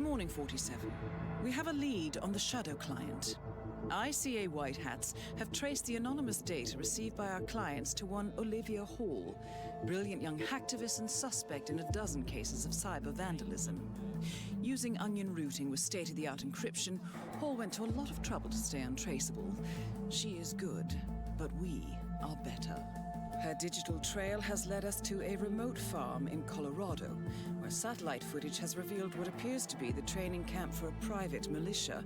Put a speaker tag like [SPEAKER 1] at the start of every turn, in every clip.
[SPEAKER 1] morning, 47. We have a lead on the Shadow client. ICA White Hats have traced the anonymous data received by our clients to one Olivia Hall, brilliant young hacktivist and suspect in a dozen cases of cyber vandalism. Using onion routing with state-of-the-art encryption, Hall went to a lot of trouble to stay untraceable. She is good, but we are better. Her digital trail has led us to a remote farm in Colorado, where satellite footage has revealed what appears to be the training camp for a private militia,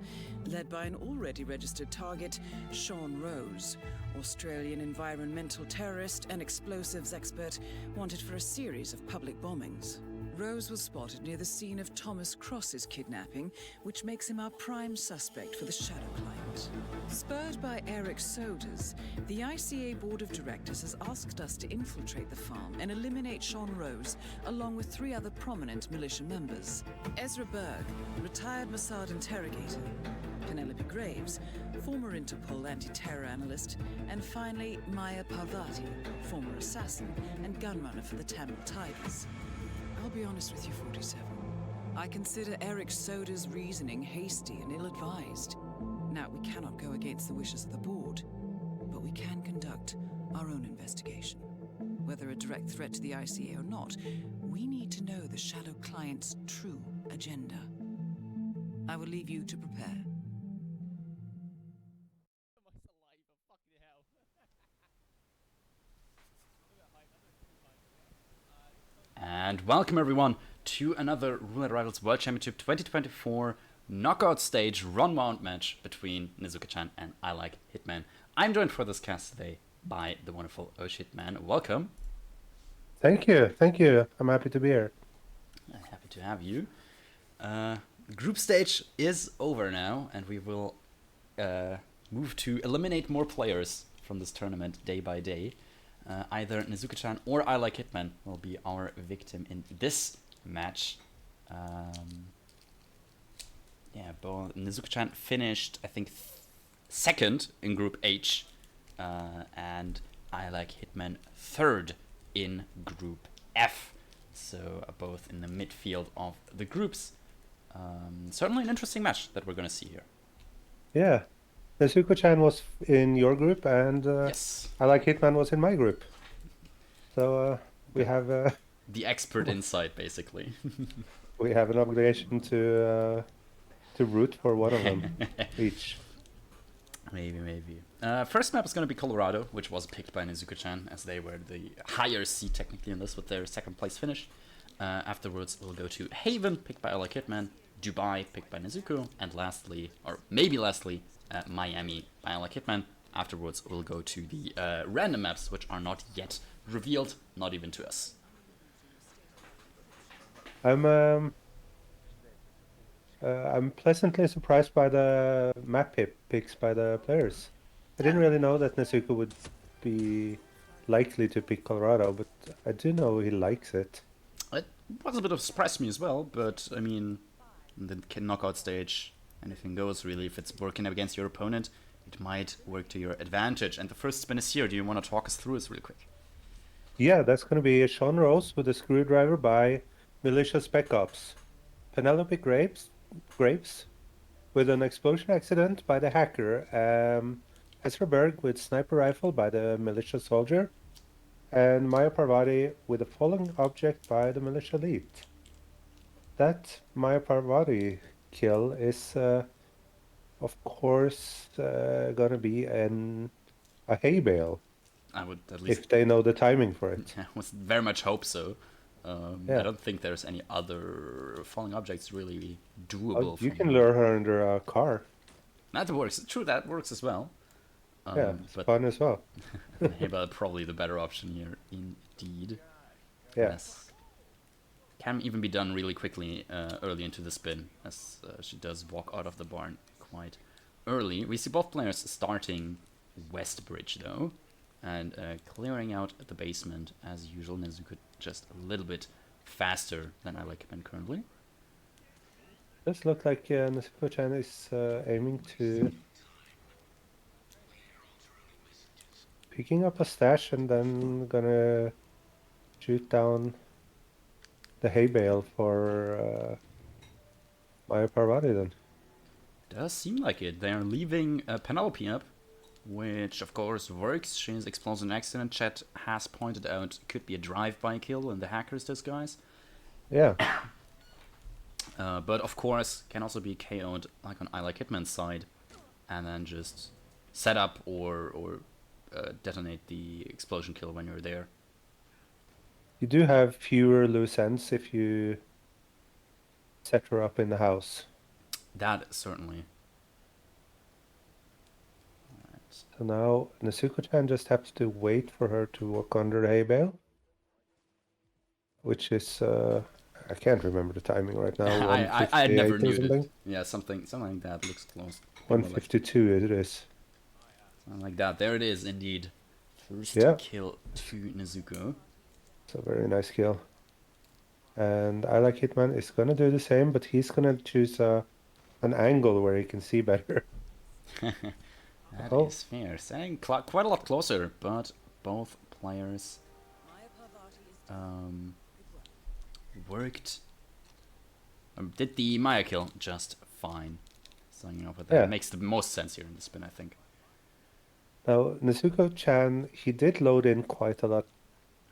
[SPEAKER 1] led by an already registered target, Sean Rose, Australian environmental terrorist and explosives expert wanted for a series of public bombings. Rose was spotted near the scene of Thomas Cross's kidnapping, which makes him our prime suspect for the Shadow client. Spurred by Eric Sodas, the ICA Board of Directors has asked us to infiltrate the farm and eliminate Sean Rose, along with 3 other prominent militia members. Ezra Berg, retired Mossad interrogator, Penelope Graves, former Interpol anti-terror analyst, and finally Maya Parvati, former assassin and gunrunner for the Tamil Tigers. I'll be honest with you, 47. I consider Eric Soda's reasoning hasty and ill-advised. Now, we cannot go against the wishes of the board, but we can conduct our own investigation. Whether a direct threat to the ICA or not, we need to know the Shadow client's true agenda. I will leave you to prepare.
[SPEAKER 2] And welcome everyone to another Roulette Rivals World Championship 2024 knockout stage run-round match between Nezuko-chan and IlikeHitman. I'm joined for this cast today by the wonderful OhShitMan. Welcome.
[SPEAKER 3] Thank you. I'm happy to be here.
[SPEAKER 2] Happy to have you. Group stage is over now, and we will move to eliminate more players from this tournament day by day. Either Nezuko-chan or IlikeHitman will be our victim in this match. Nezuko-chan finished, I think, second in Group H, and IlikeHitman third in Group F. So both in the midfield of the groups. Certainly an interesting match that we're going to see here.
[SPEAKER 3] Yeah. Nezuko-chan was in your group, and
[SPEAKER 2] yes.
[SPEAKER 3] IlikeHitman was in my group. So we have
[SPEAKER 2] the expert insight, basically.
[SPEAKER 3] We have an obligation to root for one of them each.
[SPEAKER 2] Maybe. First map is going to be Colorado, which was picked by Nezuko-chan, as they were the higher seed technically in this with their second place finish. Afterwards, we'll go to Haven, picked by IlikeHitman, Dubai, picked by Nezuko, and lastly, Miami by IlikeHitman. Afterwards, we'll go to the random maps, which are not yet revealed, not even to us.
[SPEAKER 3] I'm pleasantly surprised by the map picks by the players. I didn't really know that Nezuko would be likely to pick Colorado, but I do know he likes it.
[SPEAKER 2] It was a bit of a surprise to me as well, but I mean, in the knockout stage, anything goes really. If it's working against your opponent, it might work to your advantage. And the first spin is here. Do you want to talk us through this real quick?
[SPEAKER 3] Yeah, that's going to be Sean Rose with a screwdriver by Militia Spec Ops. Penelope Graves with an explosion accident by the hacker. Ezra Berg with sniper rifle by the militia soldier. And Maya Parvati with a falling object by the militia lead. That Maya Parvati kill is, of course, gonna be a hay bale.
[SPEAKER 2] I would at least,
[SPEAKER 3] if they know the timing for it.
[SPEAKER 2] I would very much hope so. I don't think there's any other falling objects really doable.
[SPEAKER 3] You can lure her under a car.
[SPEAKER 2] That works. True, that works as well.
[SPEAKER 3] Yeah, it's fun as well.
[SPEAKER 2] Hay bale probably the better option here, indeed.
[SPEAKER 3] Yeah.
[SPEAKER 2] Yes. Can even be done really quickly early into the spin, as she does walk out of the barn quite early. We see both players starting West Bridge though, and clearing out the basement as usual. Nezuko just a little bit faster than IlikeHitman currently.
[SPEAKER 3] Does look like Nezuko-chan is aiming to picking up a stash and then gonna shoot down the hay bale for Maya Parvati then.
[SPEAKER 2] Does seem like it. They're leaving Penelope up, which of course works. She's exposed an accident. Chat has pointed out could be a drive-by kill in the hacker's disguise.
[SPEAKER 3] Yeah.
[SPEAKER 2] But of course can also be KO'd like on IlikeHitman's side, and then just set up or detonate the explosion kill when you're there.
[SPEAKER 3] You do have fewer loose ends if you set her up in the house.
[SPEAKER 2] That certainly. Alright.
[SPEAKER 3] So now Nezuko-chan just has to wait for her to walk under the hay bale. Which is, I can't remember the timing right now.
[SPEAKER 2] I never
[SPEAKER 3] 1:58
[SPEAKER 2] knew
[SPEAKER 3] or something.
[SPEAKER 2] it. Yeah, something like that looks close.
[SPEAKER 3] 1:52 it is.
[SPEAKER 2] Something like that. There it is, indeed. First
[SPEAKER 3] Yeah.
[SPEAKER 2] kill to Nezuko.
[SPEAKER 3] It's a very nice kill. And IlikeHitman is gonna do the same, but he's gonna choose an angle where he can see better.
[SPEAKER 2] That is fair. Standing quite a lot closer, but both players worked. Did the Maya kill just fine. So, you know, but that
[SPEAKER 3] Yeah.
[SPEAKER 2] makes the most sense here in the spin, I think.
[SPEAKER 3] Now, Nezuko-chan, he did load in quite a lot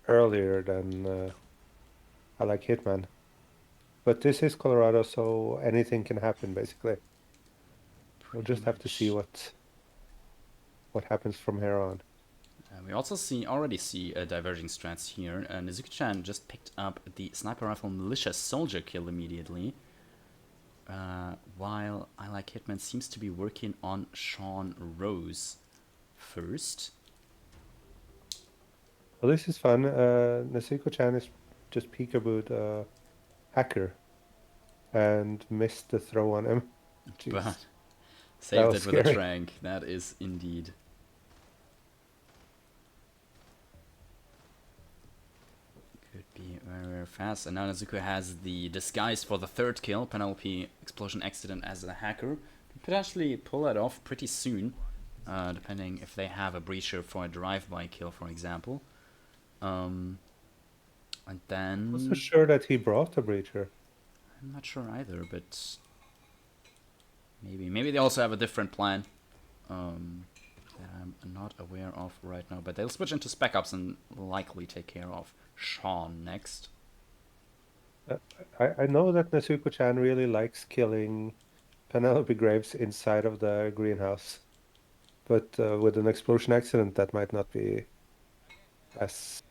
[SPEAKER 3] earlier than IlikeHitman. But this is Colorado, so anything can happen, basically. We'll just have to see what happens from here on.
[SPEAKER 2] We also already see diverging strats here. Nezuko-chan just picked up the sniper rifle militia soldier kill immediately, while IlikeHitman seems to be working on Sean Rose first.
[SPEAKER 3] Well, this is fun. Nezuko-chan is just peekabooed hacker and missed the throw on him. Jeez.
[SPEAKER 2] But saved it
[SPEAKER 3] was
[SPEAKER 2] with a
[SPEAKER 3] scary.
[SPEAKER 2] trank. That is indeed. Could be very, very fast. And now Nezuko has the disguise for the third kill. Penelope explosion accident as a hacker. Could potentially pull that off pretty soon, depending if they have a breacher for a drive-by kill, for example. And then...
[SPEAKER 3] I'm not so sure that he brought a breacher.
[SPEAKER 2] I'm not sure either, but maybe they also have a different plan that I'm not aware of right now. But they'll switch into spec ops and likely take care of Sean next.
[SPEAKER 3] I know that Nezuko-chan really likes killing Penelope Graves inside of the greenhouse, but with an explosion accident, that might not be as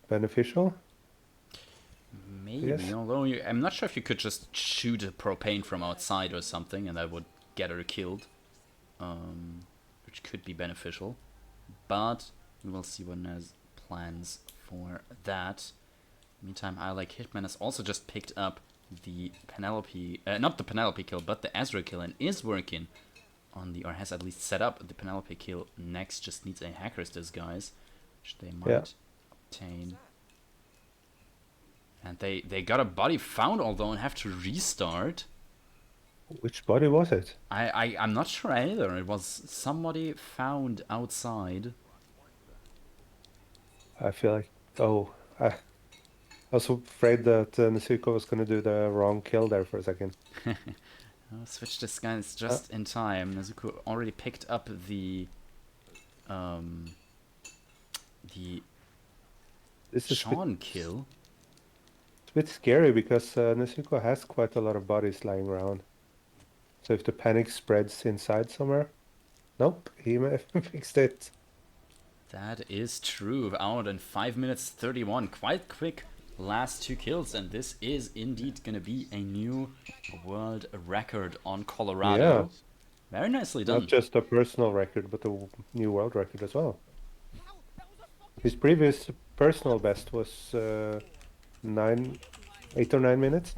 [SPEAKER 3] beneficial.
[SPEAKER 2] Maybe,
[SPEAKER 3] Yes.
[SPEAKER 2] although I'm not sure if you could just shoot a propane from outside or something and that would get her killed, which could be beneficial. But we will see what has plans for that. Meantime, IlikeHitman has also just picked up the Penelope, not the Penelope kill, but the Ezra kill, and is working on the, or has at least set up the Penelope kill next. Just needs a hacker's disguise, which they might obtain. And they got a body found, although, and have to restart.
[SPEAKER 3] Which body was it?
[SPEAKER 2] I'm not sure either. It was somebody found outside.
[SPEAKER 3] I feel like, I was afraid that Nezuko was going to do the wrong kill there for a second.
[SPEAKER 2] I'll switch this guy just in time. Nezuko already picked up the
[SPEAKER 3] This is
[SPEAKER 2] Sean kill.
[SPEAKER 3] It's a bit scary because Nezuko has quite a lot of bodies lying around. So if the panic spreads inside somewhere... Nope, he may have fixed it.
[SPEAKER 2] That is true. Out in 5 minutes 31. Quite quick last two kills. And this is indeed going to be a new world record on Colorado.
[SPEAKER 3] Yeah.
[SPEAKER 2] Very nicely done.
[SPEAKER 3] Not just a personal record, but a new world record as well. His previous personal best was 8 or 9 minutes.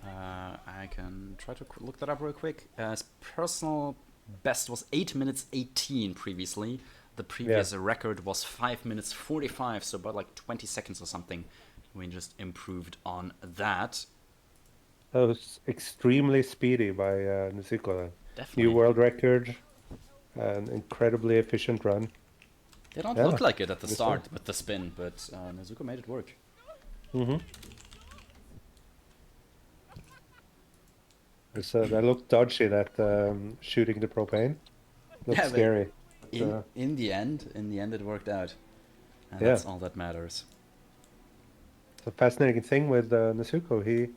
[SPEAKER 2] I can try to look that up real quick. His personal best was 8 minutes 18 previously. The previous record was 5 minutes 45, so about like 20 seconds or something. We just improved on that.
[SPEAKER 3] That was extremely speedy by Nezuko.
[SPEAKER 2] Definitely.
[SPEAKER 3] New world record, an incredibly efficient run.
[SPEAKER 2] They don't look like it at the start with the spin, but Nezuko made it work.
[SPEAKER 3] Mm-hmm. That looked dodgy, that shooting the propane. Looked
[SPEAKER 2] Yeah, but
[SPEAKER 3] scary. But,
[SPEAKER 2] in the end, it worked out, and
[SPEAKER 3] yeah,
[SPEAKER 2] that's all that matters.
[SPEAKER 3] it's a fascinating thing with Nezuko.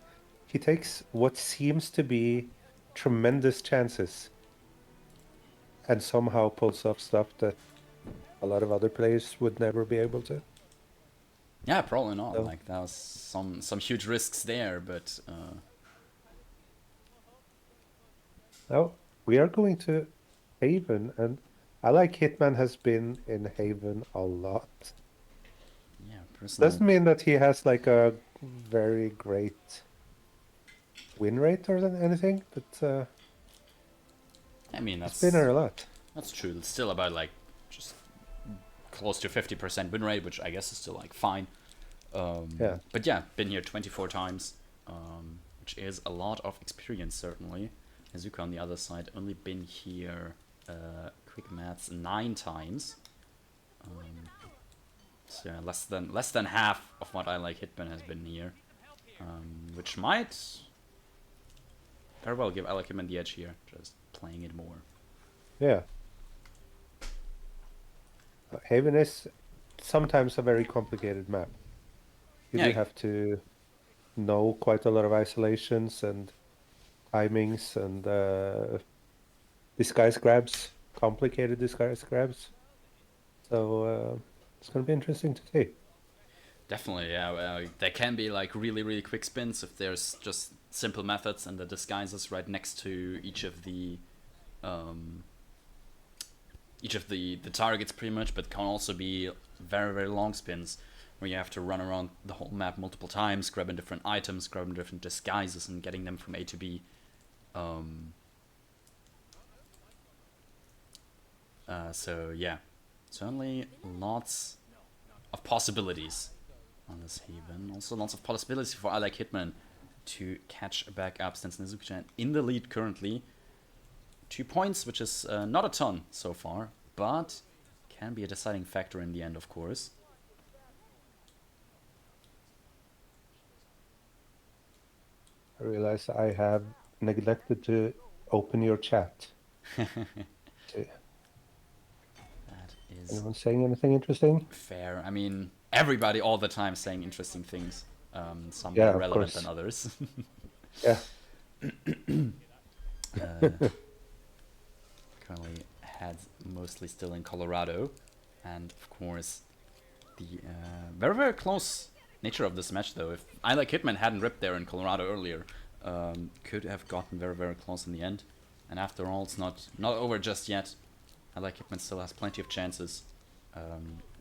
[SPEAKER 3] He takes what seems to be tremendous chances and somehow pulls off stuff that a lot of other players would never be able to.
[SPEAKER 2] Yeah, probably not.
[SPEAKER 3] So,
[SPEAKER 2] Like there was some huge risks there, but
[SPEAKER 3] now we are going to Haven, and IlikeHitman has been in Haven a lot.
[SPEAKER 2] yeah, personal.
[SPEAKER 3] Doesn't mean that he has like a very great win rate or anything, but
[SPEAKER 2] I mean,
[SPEAKER 3] he's been there a lot.
[SPEAKER 2] that's true. It's still about like just close to 50% win rate, which I guess is still like fine.
[SPEAKER 3] Yeah.
[SPEAKER 2] But yeah, been here 24 times, which is a lot of experience certainly. Nezuko on the other side only been here, quick maths, 9 times. So yeah, less than half of what IlikeHitman has been here, which might very well give IlikeHitman the edge here, just playing it more.
[SPEAKER 3] Yeah. Haven is sometimes a very complicated map. You
[SPEAKER 2] Yeah.
[SPEAKER 3] do have to know quite a lot of isolations and timings and disguise grabs, complicated disguise grabs. So it's going to be interesting to see.
[SPEAKER 2] Definitely, yeah. There can be like really quick spins if there's just simple methods and the disguises right next to each of the targets pretty much, but can also be very long spins where you have to run around the whole map multiple times, grabbing different items, grabbing different disguises, and getting them from A to B. So yeah, certainly lots of possibilities on this Haven. Also lots of possibilities for IlikeHitman to catch back up, since Nezuko-chan in the lead currently. 2 points, which is not a ton so far, but can be a deciding factor in the end, of course.
[SPEAKER 3] I realize I have neglected to open your chat.
[SPEAKER 2] That is
[SPEAKER 3] Anyone saying anything interesting?
[SPEAKER 2] fair. I mean, everybody all the time saying interesting things. Some
[SPEAKER 3] Yeah,
[SPEAKER 2] more
[SPEAKER 3] of
[SPEAKER 2] relevant
[SPEAKER 3] course.
[SPEAKER 2] than others.
[SPEAKER 3] Yeah.
[SPEAKER 2] Currently heads mostly still in Colorado, and of course the very close nature of this match, though. If IlikeHitman hadn't ripped there in Colorado earlier, could have gotten very close in the end. And after all, it's not over just yet. IlikeHitman still has plenty of chances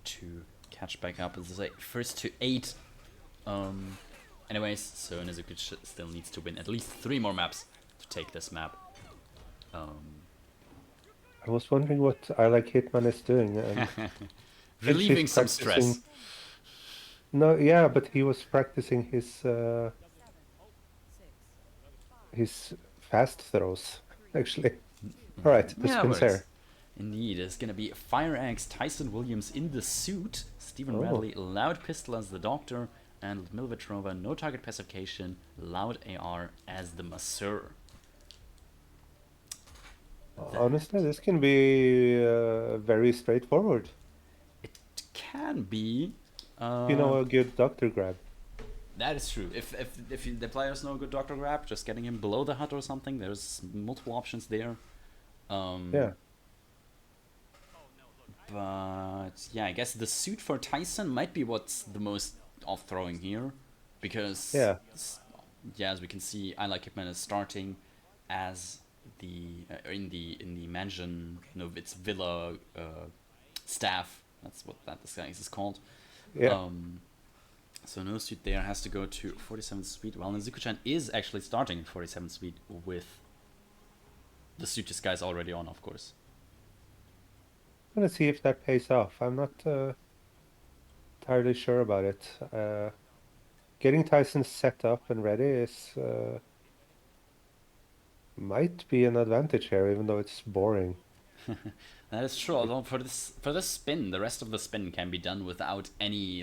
[SPEAKER 2] to catch back up. As I say, first to 8. Anyways, so Nezuko still needs to win at least 3 more maps to take this map.
[SPEAKER 3] I was wondering what IlikeHitman is doing.
[SPEAKER 2] Relieving some
[SPEAKER 3] practicing...
[SPEAKER 2] stress.
[SPEAKER 3] No, yeah, but he was practicing his fast throws, actually. All right, the spin's here.
[SPEAKER 2] Indeed, it's gonna be Fire Axe, Tyson Williams in the suit, Stephen Radley, Loud Pistol as the Doctor, and Milvitrova, no target pacification, Loud AR as the Masseur.
[SPEAKER 3] Honestly, this can be very straightforward.
[SPEAKER 2] It can be.
[SPEAKER 3] You know, a good doctor grab.
[SPEAKER 2] That is true. If the players know a good doctor grab, just getting him below the hut or something, there's multiple options there.
[SPEAKER 3] Yeah.
[SPEAKER 2] But yeah, I guess the suit for Tyson might be what's the most off-throwing here, because as we can see, IlikeHitman is starting as the in the mansion, it's villa staff. That's what that disguise is called.
[SPEAKER 3] Yeah.
[SPEAKER 2] So no suit there, has to go to 47th Suite. Well, Nezuko-chan is actually starting in 47th Suite with the suit disguise already on, of course.
[SPEAKER 3] I'm gonna see if that pays off. I'm not entirely sure about it. Getting Tyson set up and ready is might be an advantage here, even though it's boring.
[SPEAKER 2] That is true. Although for this spin, the rest of the spin can be done without any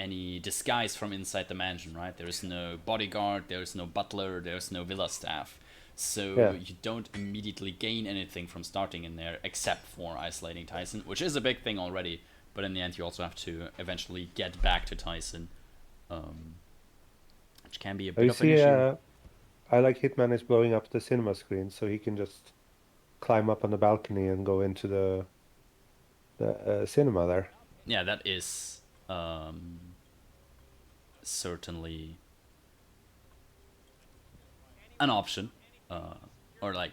[SPEAKER 2] any disguise from inside the mansion, right? There is no bodyguard, there is no butler, there is no villa staff. So you don't immediately gain anything from starting in there except for isolating Tyson, which is a big thing already. But in the end, you also have to eventually get back to Tyson, which can be a bit of an issue.
[SPEAKER 3] IlikeHitman is blowing up the cinema screen, so he can just climb up on the balcony and go into the cinema there.
[SPEAKER 2] Yeah, that is certainly an option, or like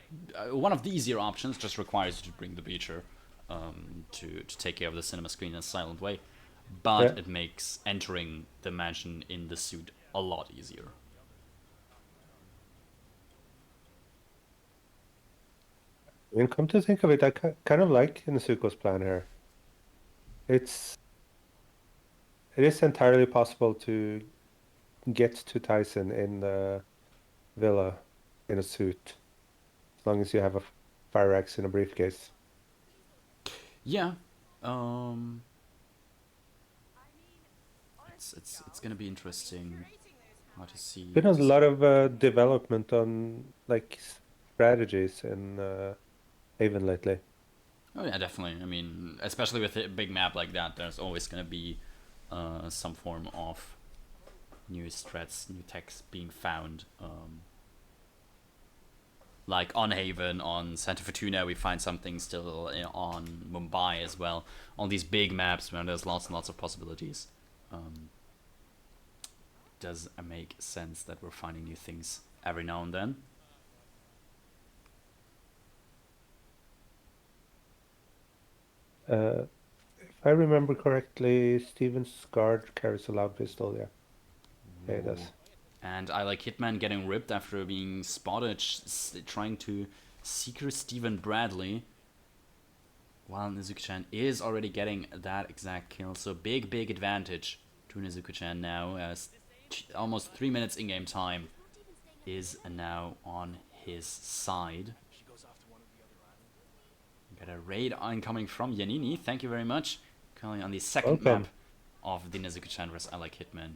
[SPEAKER 2] one of the easier options. Just requires you to bring the beacher to take care of the cinema screen in a silent way, but it makes entering the mansion in the suit a lot easier.
[SPEAKER 3] I mean, come to think of it, I kind of like Nezuko's plan here. It is entirely possible to get to Tyson in the villa in a suit, as long as you have a fire axe in a briefcase.
[SPEAKER 2] Yeah, it's gonna be interesting how to see.
[SPEAKER 3] Been a lot of development on like strategies in Haven lately.
[SPEAKER 2] Oh yeah, definitely. I mean, especially with a big map like that, there's always gonna be some form of new threats, new techs being found. Like on Haven, on Santa Fortuna, we find something still on Mumbai as well. On these big maps where there's lots and lots of possibilities. Does make sense that we're finding new things every now and then.
[SPEAKER 3] If I remember correctly, Steven's guard carries a loud pistol, yeah. Yeah, it does.
[SPEAKER 2] And IlikeHitman getting ripped after being spotted trying to secret Stephen Bradley. While Nezuko-chan is already getting that exact kill. So big advantage to Nezuko-chan now, as almost 3 minutes in-game time is now on his side. Got a raid incoming from Yanini. Thank you very much. Currently on the second map of the Nezuko-chan vs IlikeHitman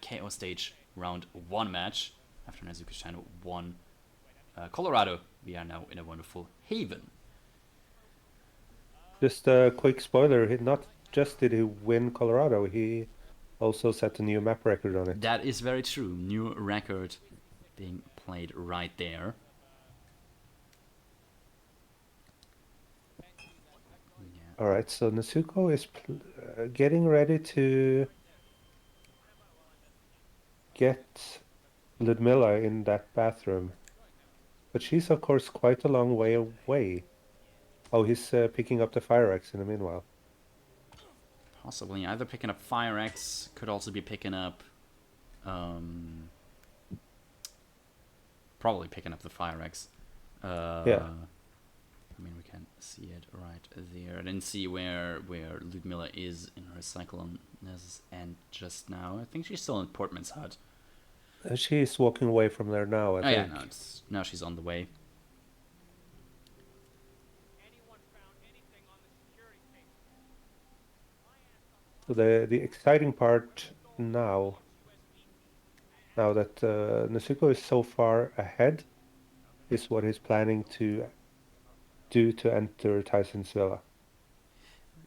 [SPEAKER 2] KO stage round 1 match. After Nezuko-chan won Colorado, we are now in a wonderful Haven.
[SPEAKER 3] Just a quick spoiler, not just did he win Colorado, he also set a new map record on it.
[SPEAKER 2] That is very true. New record being played right there. Yeah.
[SPEAKER 3] Alright, so Nezuko is getting ready to get Ludmilla in that bathroom. But she's of course quite a long way away. Oh, he's picking up the fire axe in the meanwhile.
[SPEAKER 2] Possibly either picking up fire axe, could also be picking up probably picking up the fire axe.
[SPEAKER 3] Yeah.
[SPEAKER 2] I mean, we can see it right there. I didn't see where Ludmilla is in her cyclone and just now. I think she's still in Portman's hut.
[SPEAKER 3] She's walking away from there now, I think.
[SPEAKER 2] Yeah, now she's on the way.
[SPEAKER 3] So the exciting part now that Nezuko is so far ahead, is what he's planning to do to enter Tyson's villa.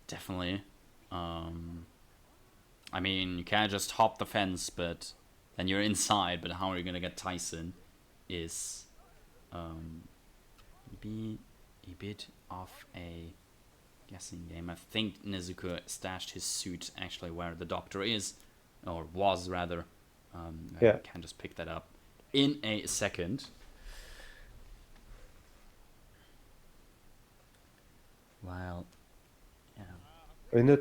[SPEAKER 2] Definitely. I mean, you can't just hop the fence, but then you're inside. But how are you gonna get Tyson? Is be a bit of a guessing game. I think Nezuko stashed his suit actually where the doctor is, or was rather. I can just pick that up in a second. Well, yeah.
[SPEAKER 3] I mean,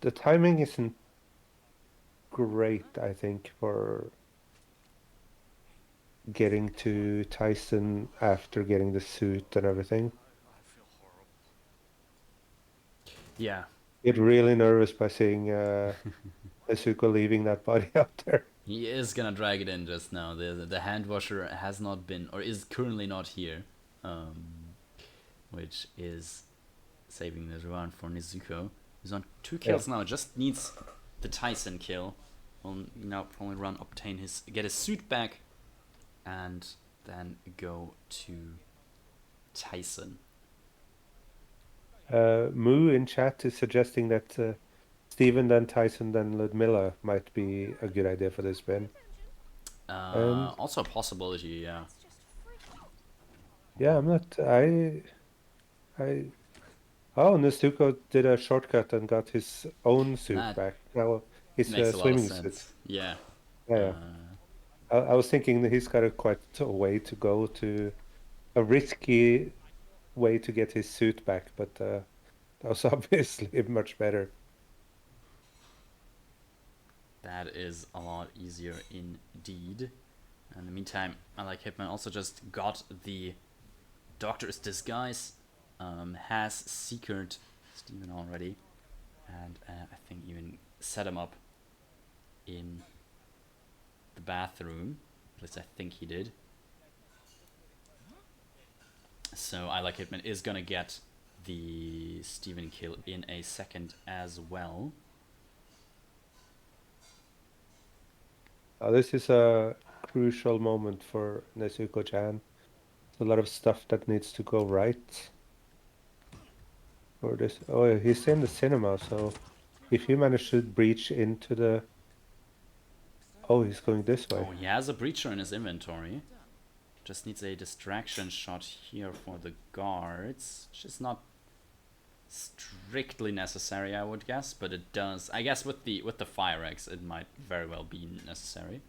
[SPEAKER 3] the timing isn't great, I think, for getting to Tyson after getting the suit and everything.
[SPEAKER 2] Yeah.
[SPEAKER 3] Get really nervous by seeing Nezuko leaving that body out there.
[SPEAKER 2] He is gonna drag it in just now. The hand washer has not been, or is currently not here, which is saving the round for Nezuko. He's on 2 kills now. Just needs the Tyson kill. Will now probably get his suit back, and then go to Tyson.
[SPEAKER 3] Moo in chat is suggesting that Steven, then Tyson, then Ludmilla might be a good idea for this spin.
[SPEAKER 2] Also a possibility, yeah.
[SPEAKER 3] Yeah, I'm not. Oh, Nezuko did a shortcut and got his own suit
[SPEAKER 2] That
[SPEAKER 3] back. Now his
[SPEAKER 2] makes a lot of
[SPEAKER 3] swimming
[SPEAKER 2] sense.
[SPEAKER 3] suit.
[SPEAKER 2] Yeah.
[SPEAKER 3] Yeah. I was thinking that he's got quite a way to go, to a risky way to get his suit back, but that was obviously much better.
[SPEAKER 2] That is a lot easier indeed. In the meantime, IlikeHitman also just got the Doctor's Disguise, has secured Steven already, and I think even set him up in the bathroom. At least I think he did. So IlikeHitman is gonna get the Steven kill in a second as well.
[SPEAKER 3] This is a crucial moment for Nezuko-chan. A lot of stuff that needs to go right for this. Oh, he's in the cinema, so if he managed to breach into the... Oh, he's going this way.
[SPEAKER 2] Oh, he has a breacher in his inventory. Just needs a distraction shot here for the guards, which is not strictly necessary, I would guess, but it does. I guess with the fire axe, it might very well be necessary.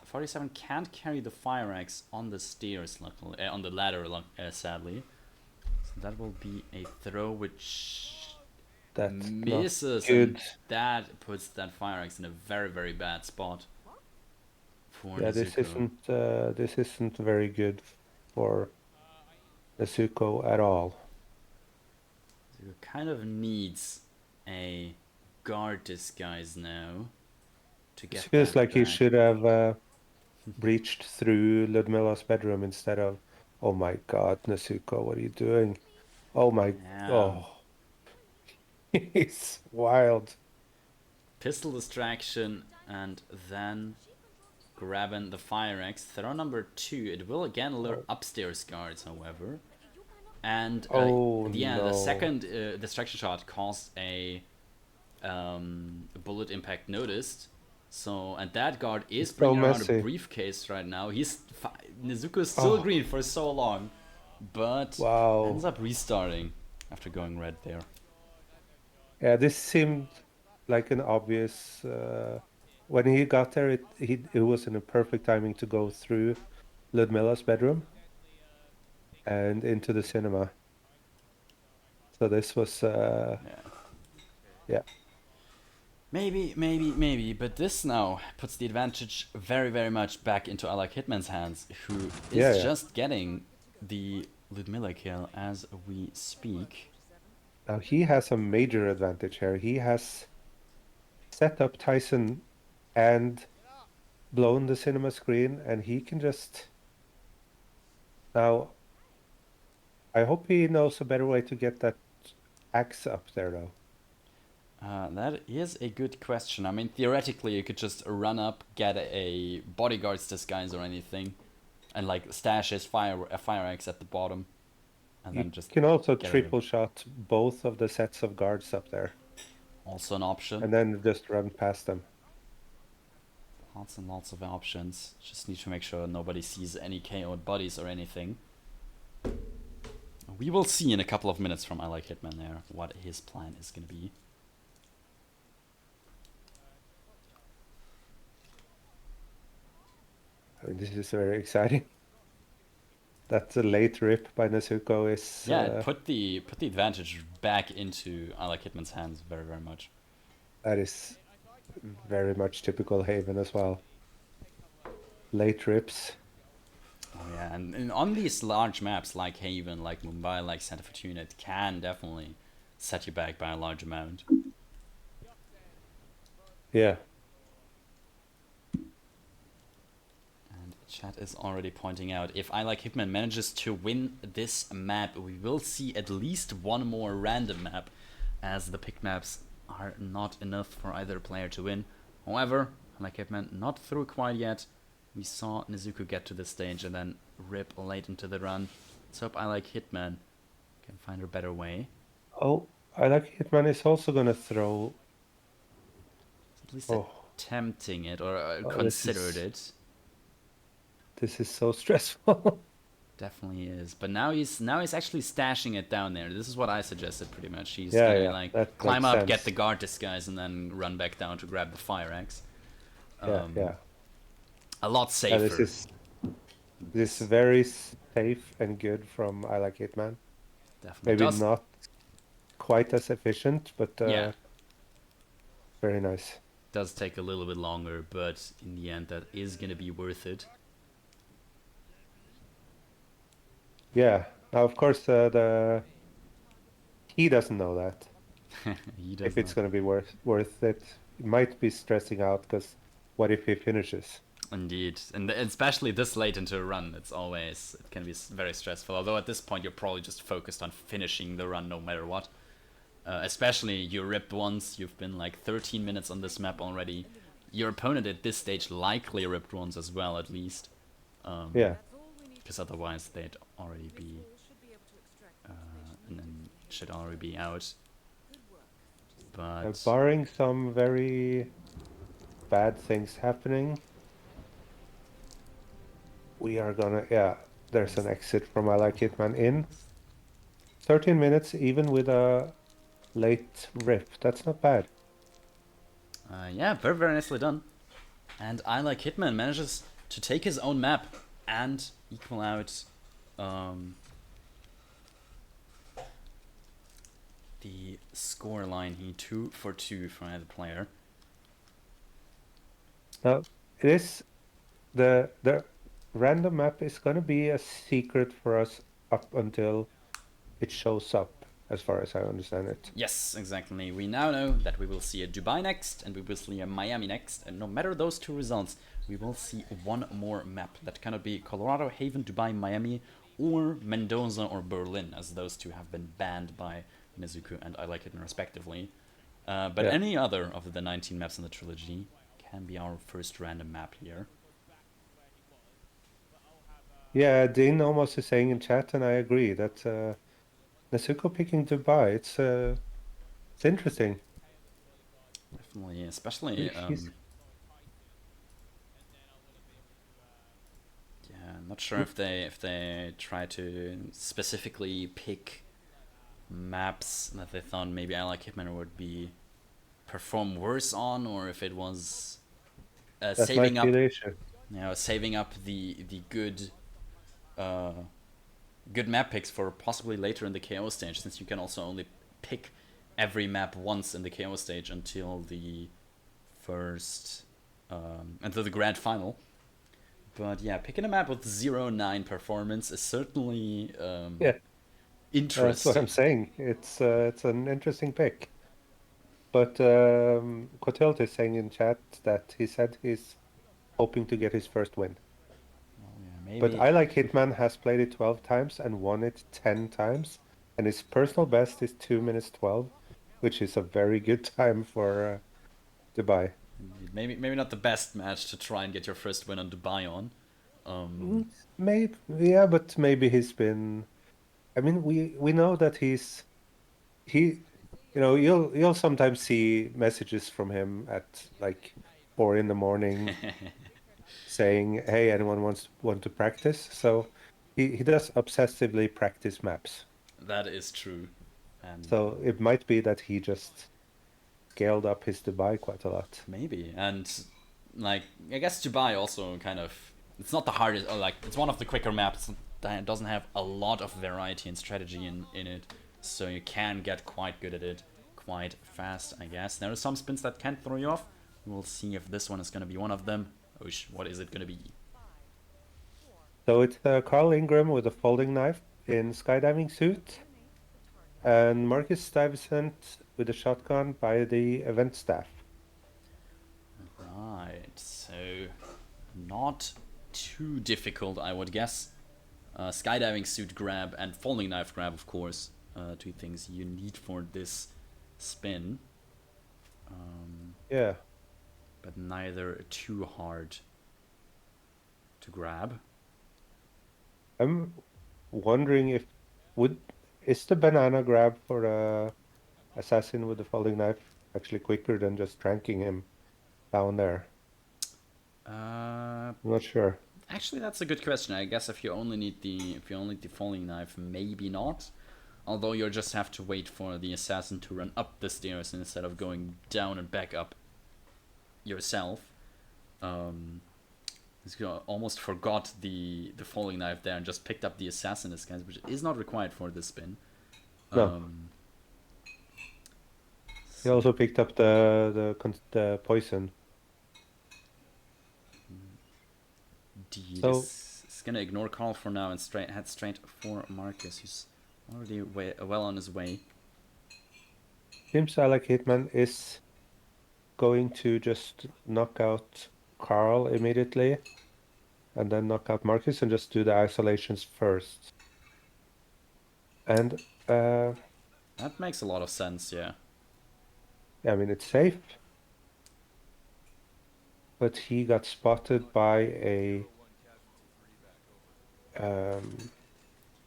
[SPEAKER 2] 47 can't carry the fire axe on the stairs, luckily, on the ladder, sadly. So that will be a throw which misses, and that puts that fire axe in a very, very bad spot. For Nezuko.
[SPEAKER 3] This isn't very good for Nezuko at all.
[SPEAKER 2] Nezuko kind of needs a guard disguise now to get.
[SPEAKER 3] It feels like
[SPEAKER 2] back.
[SPEAKER 3] he should have breached through Ludmilla's bedroom instead of. Oh my God, Nezuko, what are you doing? Oh my.
[SPEAKER 2] Yeah.
[SPEAKER 3] Oh. He's wild.
[SPEAKER 2] Pistol distraction, and then grabbing the fire axe. Throw number 2. It will again lure upstairs guards, however. And the second distraction shot caused a bullet impact noticed. So, and that guard is bringing around a briefcase right now. Nezuko is still green for so long, but ends up restarting after going red there.
[SPEAKER 3] Yeah, this seemed like an obvious. When he got there, it was in a perfect timing to go through Ludmilla's bedroom and into the cinema. So this was, yeah.
[SPEAKER 2] Maybe, but this now puts the advantage very, very much back into IlikeHitman's hands, who is just getting the Ludmilla kill as we speak.
[SPEAKER 3] Now he has a major advantage here. He has set up Tyson and blown the cinema screen, and he can just... Now, I hope he knows a better way to get that axe up there, though.
[SPEAKER 2] That is a good question. I mean, theoretically, you could just run up, get a bodyguard's disguise or anything, and like stash his fire axe at the bottom, and then just.
[SPEAKER 3] You can also triple shot both of the sets of guards up there.
[SPEAKER 2] Also an option.
[SPEAKER 3] And then just run past them.
[SPEAKER 2] Lots and lots of options. Just need to make sure nobody sees any KO'd bodies or anything. We will see in a couple of minutes from IlikeHitman there what his plan is going to be.
[SPEAKER 3] I mean, this is very exciting. That late rip by Nezuko is...
[SPEAKER 2] Yeah, put the advantage back into IlikeHitman's hands very, very much.
[SPEAKER 3] That is very much typical Haven as well. Late rips.
[SPEAKER 2] Oh yeah, and on these large maps like Haven, like Mumbai, like Santa Fortuna, it can definitely set you back by a large amount.
[SPEAKER 3] Yeah.
[SPEAKER 2] Chat is already pointing out, if IlikeHitman manages to win this map, we will see at least one more random map as the pick maps are not enough for either player to win. However, IlikeHitman not through quite yet. We saw Nezuko get to this stage and then rip late into the run. Let's hope IlikeHitman can find a better way.
[SPEAKER 3] Oh, IlikeHitman is also gonna throw.
[SPEAKER 2] At least attempting it or considered it.
[SPEAKER 3] This is so stressful.
[SPEAKER 2] Definitely is, but now he's actually stashing it down there. This is what I suggested pretty much. He's gonna like climb up, get the guard disguise, and then run back down to grab the fire axe. A lot safer.
[SPEAKER 3] This is very safe and good from IlikeHitman.
[SPEAKER 2] Definitely.
[SPEAKER 3] Maybe not quite as efficient, but very nice.
[SPEAKER 2] Does take a little bit longer, but in the end, that is gonna be worth it.
[SPEAKER 3] Yeah. Now, of course, he doesn't know that.
[SPEAKER 2] He does
[SPEAKER 3] if it's going to be worth it. He might be stressing out because what if he finishes?
[SPEAKER 2] Indeed, and especially this late into a run, it can be very stressful. Although at this point, you're probably just focused on finishing the run no matter what. Especially you ripped once. You've been like 13 minutes on this map already. Your opponent at this stage likely ripped once as well, at least. Because otherwise they'd already be and then should already be out. But
[SPEAKER 3] barring some very bad things happening, we are gonna there's an exit from IlikeHitman in 13 minutes, even with a late rip. That's not bad.
[SPEAKER 2] Yeah, very, very nicely done. And IlikeHitman manages to take his own map and equal out the score line here, 2 for 2 for either player.
[SPEAKER 3] Now, it is the random map is gonna be a secret for us up until it shows up, as far as I understand it.
[SPEAKER 2] Yes, exactly. We now know that we will see a Dubai next, and we will see a Miami next, and no matter those two results, we will see one more map. That cannot be Colorado, Haven, Dubai, Miami, or Mendoza or Berlin, as those two have been banned by Nezuko and IlikeHitman respectively. But any other of the 19 maps in the trilogy can be our first random map here.
[SPEAKER 3] Yeah, Dean almost is saying in chat, and I agree, that Nezuko picking Dubai, it's interesting.
[SPEAKER 2] Definitely, especially... I'm not sure if they try to specifically pick maps that they thought maybe IlikeHitman would perform worse on, or if it was saving up, saving up the good map picks for possibly later in the KO stage, since you can also only pick every map once in the KO stage until the grand final. But yeah, picking a map with 0-9 performance is certainly interesting.
[SPEAKER 3] That's what I'm saying. It's an interesting pick. But Cotilt is saying in chat that he said he's hoping to get his first win.
[SPEAKER 2] Maybe.
[SPEAKER 3] But IlikeHitman has played it 12 times and won it 10 times. And his personal best is 2 minutes 12, which is a very good time for Dubai.
[SPEAKER 2] Maybe not the best match to try and get your first win on Dubai on.
[SPEAKER 3] Maybe, yeah, but maybe he's been... I mean, we know that you'll sometimes see messages from him at like 4 a.m. saying, "Hey, anyone want to practice?" So he does obsessively practice maps.
[SPEAKER 2] That is true. And
[SPEAKER 3] so it might be that he just scaled up his Dubai quite a lot.
[SPEAKER 2] Maybe, and like I guess Dubai also kind of, it's not the hardest, or like it's one of the quicker maps that doesn't have a lot of variety and strategy in it, so you can get quite good at it quite fast, I guess. There are some spins that can throw you off. We'll see if this one is going to be one of them. What is it going to be?
[SPEAKER 3] So it's Carl Ingram with a folding knife in skydiving suit, and Marcus Stuyvesant with a shotgun by the event staff.
[SPEAKER 2] Right, so not too difficult, I would guess. Skydiving suit grab and folding knife grab, of course, two things you need for this spin.
[SPEAKER 3] Yeah.
[SPEAKER 2] But neither too hard to grab.
[SPEAKER 3] I'm wondering if is the banana grab for the assassin with the folding knife actually quicker than just tranking him down there?
[SPEAKER 2] Uh,
[SPEAKER 3] I'm not sure.
[SPEAKER 2] Actually, that's a good question. I guess if you only need the folding knife, maybe not. Although you just have to wait for the assassin to run up the stairs instead of going down and back up yourself. You almost forgot the folding knife there and just picked up the assassin disguise, which is not required for this spin.
[SPEAKER 3] No. He also picked up the poison.
[SPEAKER 2] Indeed,
[SPEAKER 3] So
[SPEAKER 2] is gonna ignore Carl for now and head straight for Marcus, who's already well on his way.
[SPEAKER 3] seems IlikeHitman is going to just knock out Carl immediately, and then knock out Marcus and just do the isolations first. And
[SPEAKER 2] That makes a lot of sense, yeah.
[SPEAKER 3] I mean, it's safe. But he got spotted by a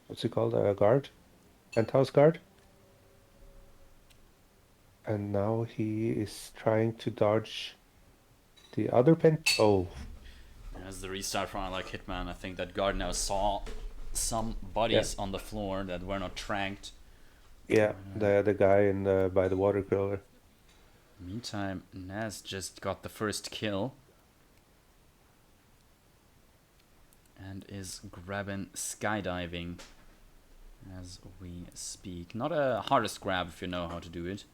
[SPEAKER 3] what's it called? A guard? Penthouse guard. And now he is trying to dodge the other Oh,
[SPEAKER 2] As the restart from IlikeHitman, I think that guard now saw some bodies on the floor that were not tranked.
[SPEAKER 3] yeah, the guy in by the water cooler.
[SPEAKER 2] Meantime, Naz just got the first kill. And is grabbing skydiving as we speak. Not a hardest grab if you know how to do it.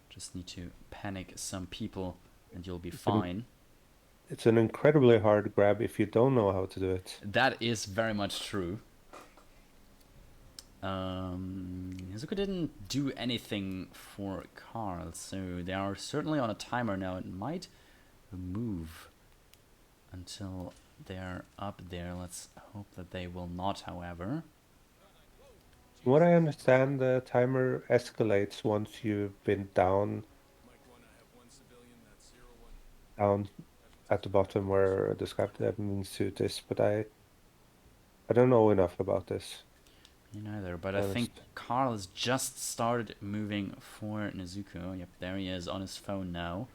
[SPEAKER 2] Just need to panic some people and you'll be fine.
[SPEAKER 3] It's an incredibly hard grab if you don't know how to do it.
[SPEAKER 2] That is very much true. Nezuko didn't do anything for Carl, so they are certainly on a timer now. It might move until they're up there. Let's hope that they will not, however.
[SPEAKER 3] From what I understand, the timer escalates once you've been down at the bottom where the skydiving suit is, but I don't know enough about this.
[SPEAKER 2] Me neither, but I think Carl has just started moving for Nezuko. Yep, there he is on his phone now.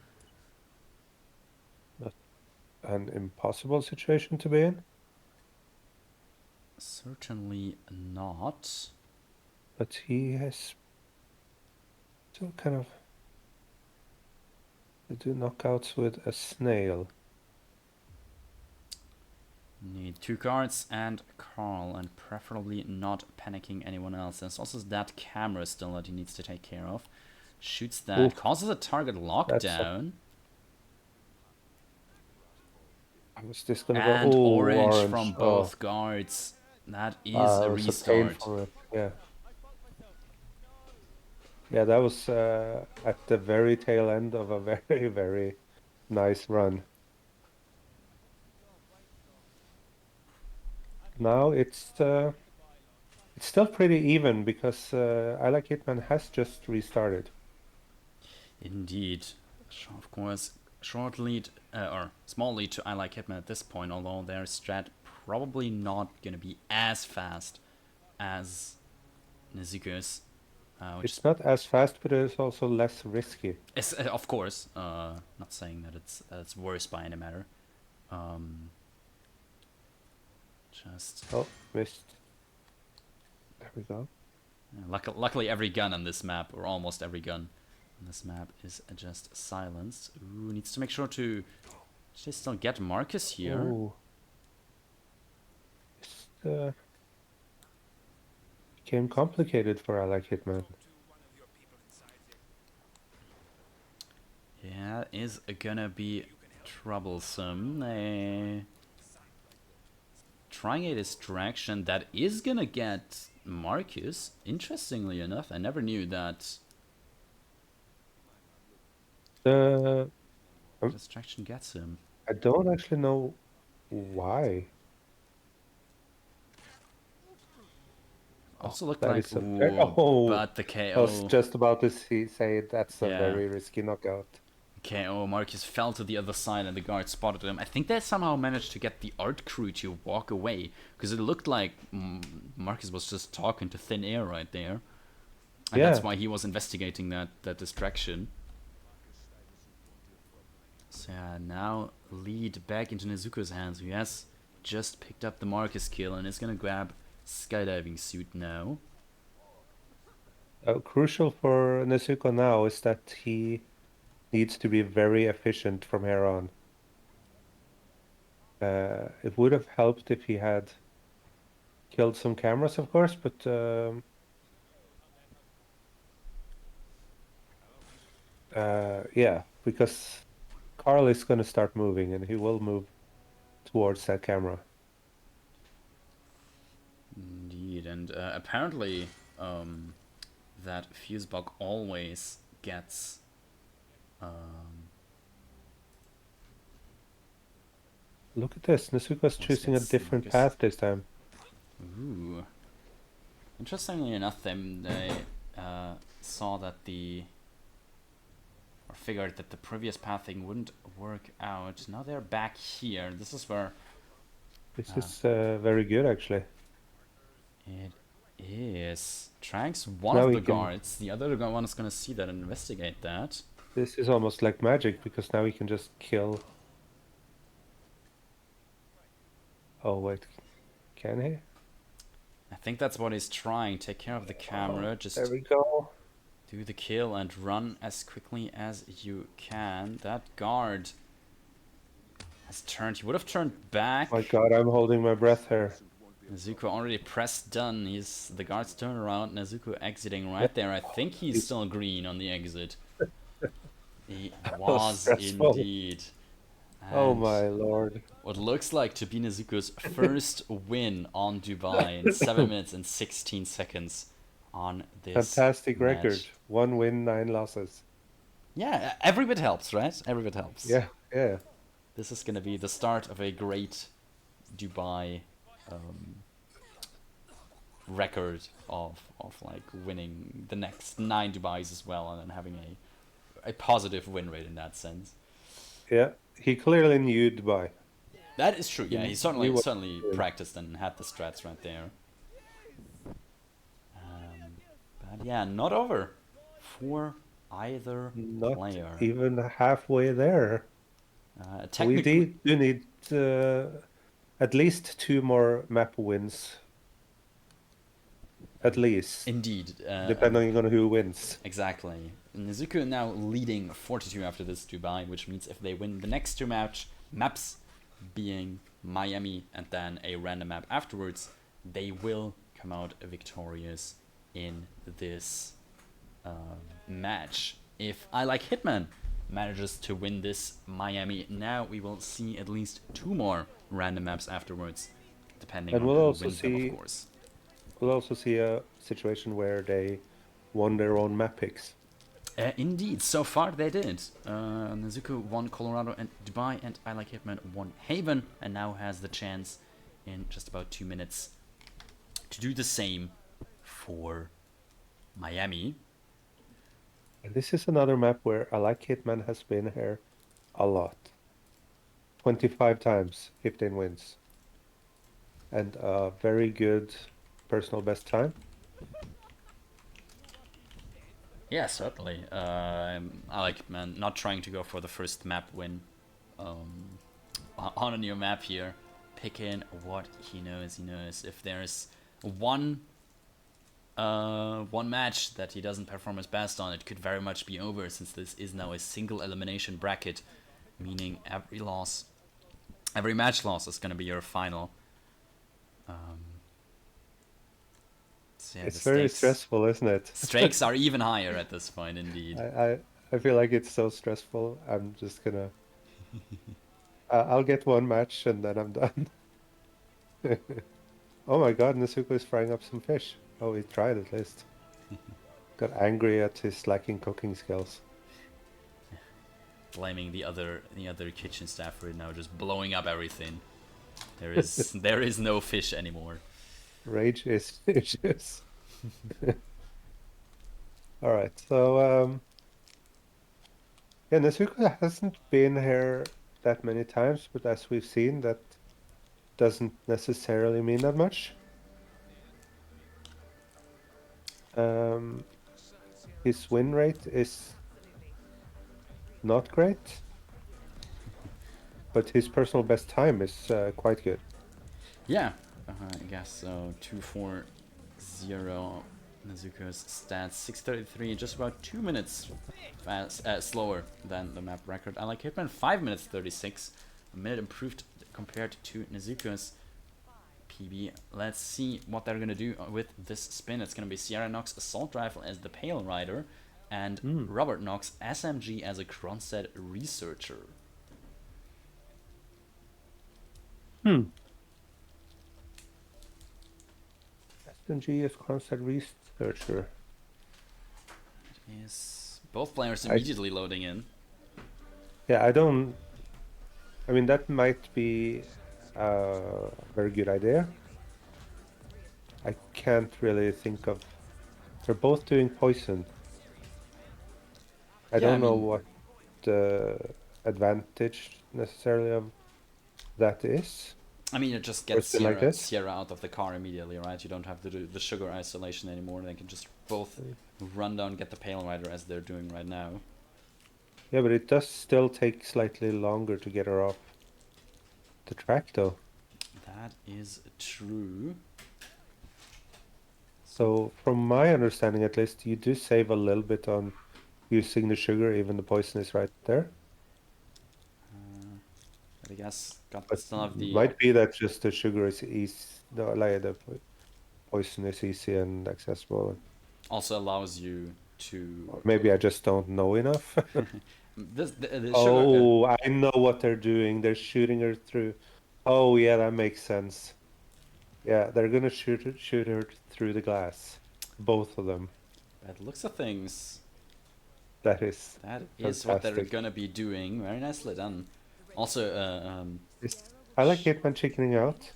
[SPEAKER 3] An impossible situation to be in?
[SPEAKER 2] Certainly not.
[SPEAKER 3] But he has still kind of to do knockouts with a snail.
[SPEAKER 2] Need 2 cards and Carl, and preferably not panicking anyone else. There's also that camera still that he needs to take care of. Shoots that,
[SPEAKER 3] Oof.
[SPEAKER 2] causes a target lockdown.
[SPEAKER 3] Was this gonna
[SPEAKER 2] and
[SPEAKER 3] go?
[SPEAKER 2] orange from both guards. That is a restart.
[SPEAKER 3] Yeah. Yeah, that was at the very tail end of a very, very nice run. Now it's still pretty even because IlikeHitman has just restarted.
[SPEAKER 2] Indeed. Of course, short lead, or small lead to IlikeHitman at this point, although their strat probably not going to be as fast as Nezuko's.
[SPEAKER 3] It's not as fast, but it's also less risky.
[SPEAKER 2] Of course, not saying that it's worse by any matter.
[SPEAKER 3] Oh, missed. There we go.
[SPEAKER 2] Luckily, every gun on this map, or almost every gun on this map, is just silenced. Ooh, needs to make sure to still get Marcus here.
[SPEAKER 3] Ooh. Became complicated for IlikeHitman.
[SPEAKER 2] Yeah, is gonna be troublesome. Trying a distraction that is gonna get Marcus. Interestingly enough, I never knew that distraction gets him.
[SPEAKER 3] I don't actually know why.
[SPEAKER 2] Also looked
[SPEAKER 3] That
[SPEAKER 2] like,
[SPEAKER 3] is a
[SPEAKER 2] but the
[SPEAKER 3] I was
[SPEAKER 2] KO.
[SPEAKER 3] just about to say that's a
[SPEAKER 2] Yeah.
[SPEAKER 3] very risky knockout.
[SPEAKER 2] KO. Marcus fell to the other side and the guard spotted him. I think they somehow managed to get the art crew to walk away because it looked like Marcus was just talking to thin air right there. And that's
[SPEAKER 3] Yeah.
[SPEAKER 2] why he was investigating that distraction. So yeah, now lead back into Nezuko's hands, who has just picked up the Marcus kill and is gonna grab skydiving suit now.
[SPEAKER 3] Crucial for Nezuko now is that he needs to be very efficient from here on. It would have helped if he had killed some cameras, of course, but yeah, because Carl is going to start moving and he will move towards that camera.
[SPEAKER 2] Indeed, and apparently that Fusebug always gets
[SPEAKER 3] Look at this, Nezuko's choosing a
[SPEAKER 2] gets
[SPEAKER 3] different
[SPEAKER 2] Marcus.
[SPEAKER 3] path this time.
[SPEAKER 2] Ooh. Interestingly enough, they saw that or figured that the previous pathing wouldn't work out. Now they're back here. This is where
[SPEAKER 3] This is very good, actually.
[SPEAKER 2] it is. Tranks one
[SPEAKER 3] Now
[SPEAKER 2] of
[SPEAKER 3] he
[SPEAKER 2] the
[SPEAKER 3] can-
[SPEAKER 2] guards. The other one is gonna see that and investigate that.
[SPEAKER 3] This is almost like magic because now he can just kill. Oh, wait. Can he?
[SPEAKER 2] I think that's what he's trying. Take care of the camera. Just
[SPEAKER 3] There we go.
[SPEAKER 2] do the kill and run as quickly as you can. That guard has turned. He would have turned back.
[SPEAKER 3] My God, I'm holding my breath here.
[SPEAKER 2] Nezuko already pressed done. The guards turn around. Nezuko exiting right there. I think he's still green on the exit. He was
[SPEAKER 3] stressful.
[SPEAKER 2] indeed.
[SPEAKER 3] Oh
[SPEAKER 2] And
[SPEAKER 3] my Lord.
[SPEAKER 2] what looks like to be Nezuko's first win on Dubai in 7 minutes and 16 seconds on this
[SPEAKER 3] Fantastic
[SPEAKER 2] match.
[SPEAKER 3] record. 1 win, 9 losses.
[SPEAKER 2] Yeah, every bit helps, right? Every bit helps.
[SPEAKER 3] Yeah, yeah.
[SPEAKER 2] This is going to be the start of a great Dubai record of like winning the next 9 Dubais as well, and then having a positive win rate in that sense.
[SPEAKER 3] Yeah, he clearly knew Dubai.
[SPEAKER 2] That is true. Yeah, he certainly
[SPEAKER 3] was
[SPEAKER 2] certainly practiced and had the strats right there. But yeah, not over for either
[SPEAKER 3] Not
[SPEAKER 2] player.
[SPEAKER 3] even halfway there. We
[SPEAKER 2] Technically,
[SPEAKER 3] do need at least 2 more map wins. At least,
[SPEAKER 2] indeed.
[SPEAKER 3] depending on who wins.
[SPEAKER 2] Exactly. Nezuko now leading 42 after this Dubai, which means if they win the next 2 maps, being Miami and then a random map afterwards, they will come out victorious in this match. If IlikeHitman manages to win this Miami, now we will see at least 2 more random maps afterwards, depending
[SPEAKER 3] And
[SPEAKER 2] on
[SPEAKER 3] we'll
[SPEAKER 2] who
[SPEAKER 3] also
[SPEAKER 2] wins them,
[SPEAKER 3] see-
[SPEAKER 2] of course.
[SPEAKER 3] We'll also see a situation where they won their own map picks.
[SPEAKER 2] Indeed, so far they did. Nezuko won Colorado and Dubai, and IlikeHitman won Haven, and now has the chance in just about 2 minutes to do the same for Miami.
[SPEAKER 3] And this is another map where IlikeHitman has been here a lot. 25 times, 15 wins. And a very good personal best time.
[SPEAKER 2] Yeah, certainly. IlikeHitman not trying to go for the first map win on a new map here. Picking what he knows. He knows if there's one match that he doesn't perform his best on, it could very much be over, since this is now a single elimination bracket, meaning every match loss is going to be your final. So yeah,
[SPEAKER 3] It's
[SPEAKER 2] the
[SPEAKER 3] very
[SPEAKER 2] stakes-
[SPEAKER 3] stressful, isn't it?
[SPEAKER 2] Stakes are even higher at this point, indeed.
[SPEAKER 3] I feel like it's so stressful. I'm just gonna. I'll get 1 match and then I'm done. Oh my God, Nezuko is frying up some fish. Oh, he tried at least. Got angry at his lacking cooking skills.
[SPEAKER 2] Blaming the other kitchen staff for now just blowing up everything. There is no fish anymore.
[SPEAKER 3] Rage is vicious. All right, so yeah, Nezuko hasn't been here that many times, but as we've seen, that doesn't necessarily mean that much. His win rate is not great, but his personal best time is quite good.
[SPEAKER 2] Yeah, I guess so. 240 Nezuko's stats 6:33, just about 2 minutes slower than the map record. IlikeHitman 5 minutes 36, a minute improved compared to Nezuko's PB. Let's see what they're gonna do with this spin. It's gonna be Sierra Knox assault rifle as the Pale Rider, and Robert Knox SMG as a Kronstedt researcher.
[SPEAKER 3] SMG is constant researcher.
[SPEAKER 2] Is both players immediately loading in.
[SPEAKER 3] Yeah, I mean, that might be a very good idea. I can't really think of. They're both doing poison. I don't know what the advantage necessarily of that is.
[SPEAKER 2] I mean, it just
[SPEAKER 3] Or
[SPEAKER 2] gets
[SPEAKER 3] something like this.
[SPEAKER 2] Sierra out of the car immediately, right? You don't have to do the sugar isolation anymore. They can just both run down, get the Pale Rider as they're doing right now.
[SPEAKER 3] Yeah, but it does still take slightly longer to get her off the track, though.
[SPEAKER 2] That is true.
[SPEAKER 3] So, from my understanding at least, you do save a little bit on using the sugar, even the poison is right there.
[SPEAKER 2] I guess got
[SPEAKER 3] But
[SPEAKER 2] some of the.
[SPEAKER 3] might be that just the sugar is easy, the poison is easy and accessible.
[SPEAKER 2] Also allows you to.
[SPEAKER 3] Or maybe I just don't know enough.
[SPEAKER 2] The sugar.
[SPEAKER 3] Oh, I know what they're doing. They're shooting her through. Oh, yeah, that makes sense. Yeah, they're gonna shoot her through the glass. Both of them.
[SPEAKER 2] By the looks of things,
[SPEAKER 3] That is
[SPEAKER 2] that is what they're
[SPEAKER 3] fantastic.
[SPEAKER 2] gonna be doing. Very nicely done. Also,
[SPEAKER 3] I like Hitman chickening out.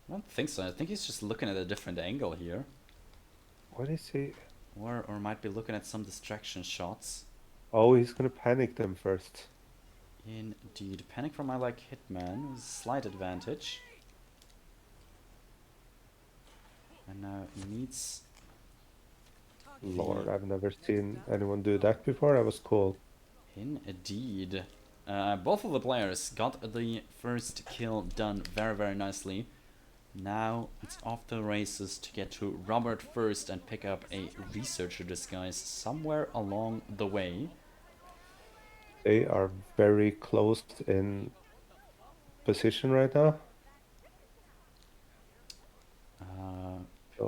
[SPEAKER 2] I don't think so. I think he's just looking at a different angle here.
[SPEAKER 3] What is he?
[SPEAKER 2] Or might be looking at some distraction shots.
[SPEAKER 3] Oh, he's gonna panic them first.
[SPEAKER 2] Indeed. Panic from IlikeHitman with a slight advantage. And now he needs...
[SPEAKER 3] Lord, I've never seen anyone do that before. That was cool.
[SPEAKER 2] Indeed. Both of the players got the first kill done very, very nicely. Now it's off the races to get to Robert first and pick up a researcher disguise somewhere along the way.
[SPEAKER 3] They are very close in position right now.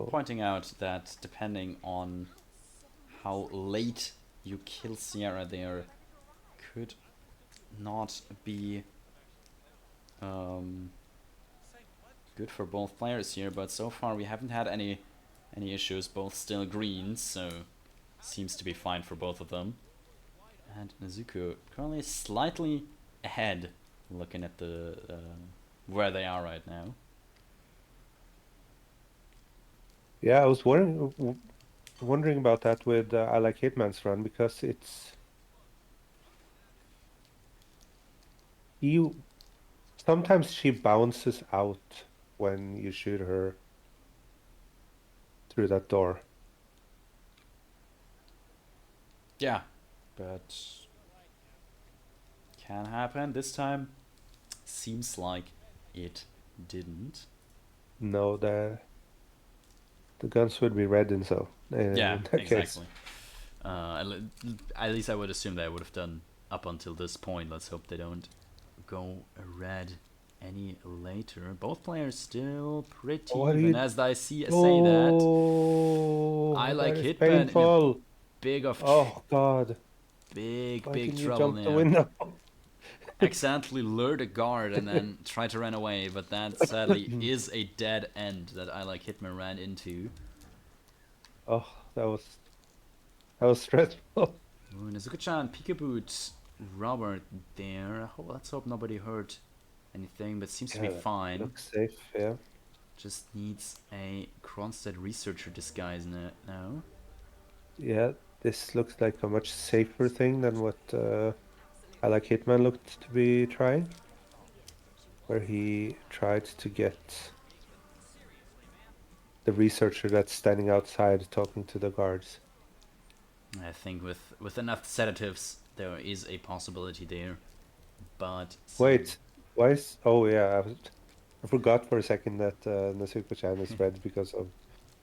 [SPEAKER 2] Pointing out that depending on how late you kill Sierra there could not be good for both players here, but so far we haven't had any issues. Both still green, so seems to be fine for both of them. And Nezuko currently slightly ahead, looking at the where they are right now.
[SPEAKER 3] Yeah, I was wondering about that with IlikeHitman's run, because sometimes she bounces out when you shoot her through that door.
[SPEAKER 2] Yeah, but can happen. This time seems like it didn't.
[SPEAKER 3] No, the guns would be red, and so
[SPEAKER 2] Yeah,
[SPEAKER 3] in that case.
[SPEAKER 2] exactly. At least I would assume they would have done up until this point. Let's hope they don't go red any later. Both players still pretty even. As I say that, IlikeHitman in a big of
[SPEAKER 3] God,
[SPEAKER 2] big
[SPEAKER 3] Why didn't you
[SPEAKER 2] trouble
[SPEAKER 3] jump the
[SPEAKER 2] now.
[SPEAKER 3] window?
[SPEAKER 2] Accidentally lured a guard and then tried to run away, but that sadly is a dead end that IlikeHitman ran into.
[SPEAKER 3] Oh, that was stressful.
[SPEAKER 2] Ooh, Nezuko-chan, peekaboo, Robert there. Let's hope nobody hurt anything, but seems to be fine.
[SPEAKER 3] Looks safe, yeah.
[SPEAKER 2] Just needs a Kronstadt researcher disguise now.
[SPEAKER 3] Yeah, this looks like a much safer thing than what IlikeHitman looked to be trying, where he tried to get the researcher that's standing outside talking to the guards.
[SPEAKER 2] I think with enough sedatives, there is a possibility there. But
[SPEAKER 3] Wait, why is... Oh yeah, I forgot for a second that Nezuko-chan is red because of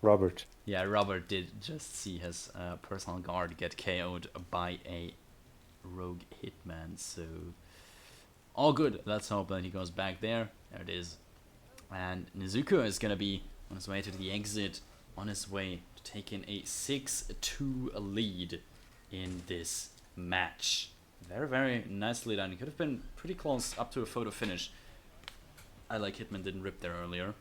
[SPEAKER 3] Robert.
[SPEAKER 2] yeah, Robert did just see his personal guard get KO'd by a rogue hitman, so all good. Let's hope that he goes back there. There it is. And Nezuko is gonna be on his way to the exit, on his way to taking a 6-2 lead in this match. Very, very nicely done. It could have been pretty close up to a photo finish. IlikeHitman didn't rip there earlier.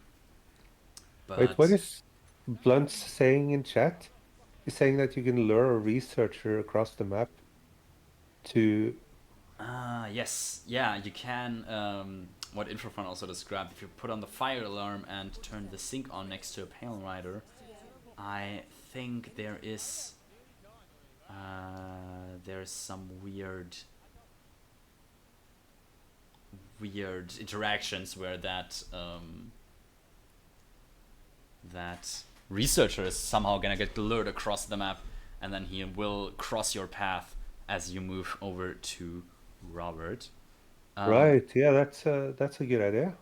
[SPEAKER 2] But
[SPEAKER 3] Wait, what is Blunt's saying in chat? He's saying that you can lure a researcher across the map to...
[SPEAKER 2] yes, yeah, you can. What Infrafront also described, if you put on the fire alarm and turn the sync on next to a Pale Rider, I think there's some weird interactions where that researcher is somehow gonna get lured across the map, and then he will cross your path as you move over to Robert.
[SPEAKER 3] Right, yeah, that's a good idea.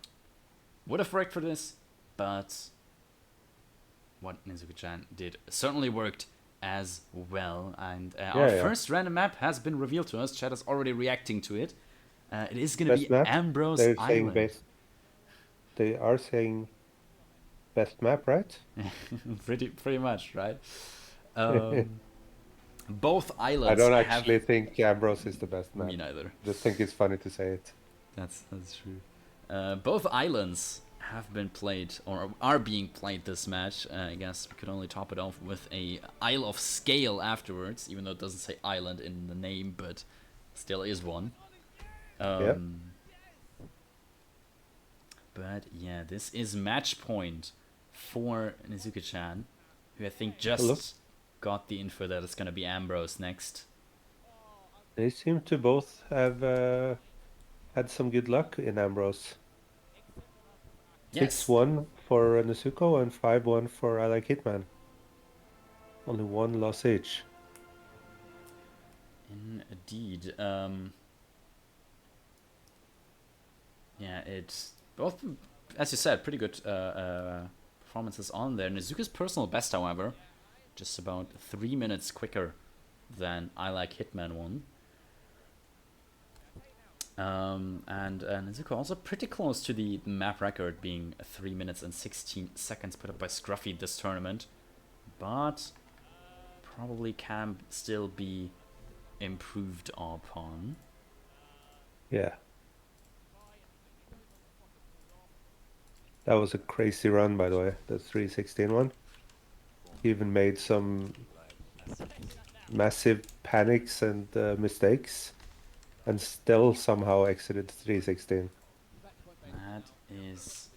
[SPEAKER 2] Would have worked for this, but what Nezuko-chan did certainly worked as well. And our first random map has been revealed to us. Chat is already reacting to it. It is going to be
[SPEAKER 3] map?
[SPEAKER 2] Ambrose
[SPEAKER 3] They're
[SPEAKER 2] Island.
[SPEAKER 3] saying they are saying best map, right?
[SPEAKER 2] pretty much, right? Both islands.
[SPEAKER 3] I don't actually think Ambrose is the best map.
[SPEAKER 2] Me neither.
[SPEAKER 3] Just think it's funny to say it.
[SPEAKER 2] That's true. Both islands have been played or are being played this match. I guess we could only top it off with a Isle of Scale afterwards, even though it doesn't say island in the name, but still is one.
[SPEAKER 3] Yep.
[SPEAKER 2] But yeah, this is match point for Nezuko-chan, who I think just got the info that it's going to be Ambrose next.
[SPEAKER 3] They seem to both have had some good luck in Ambrose.
[SPEAKER 2] Yes.
[SPEAKER 3] 6-1 for Nezuko and 5-1 for IlikeHitman. Only one loss each.
[SPEAKER 2] Indeed. Yeah, it's both, as you said, pretty good performances on there. Nezuko's personal best, however, just about 3 minutes quicker than IlikeHitman won. And Nezuko also pretty close to the map record, being 3 minutes and 16 seconds put up by Scruffy this tournament, but probably can still be improved upon.
[SPEAKER 3] Yeah. That was a crazy run, by the way, the 316 one. He even made some massive panics and mistakes, and still somehow exited 316.
[SPEAKER 2] That is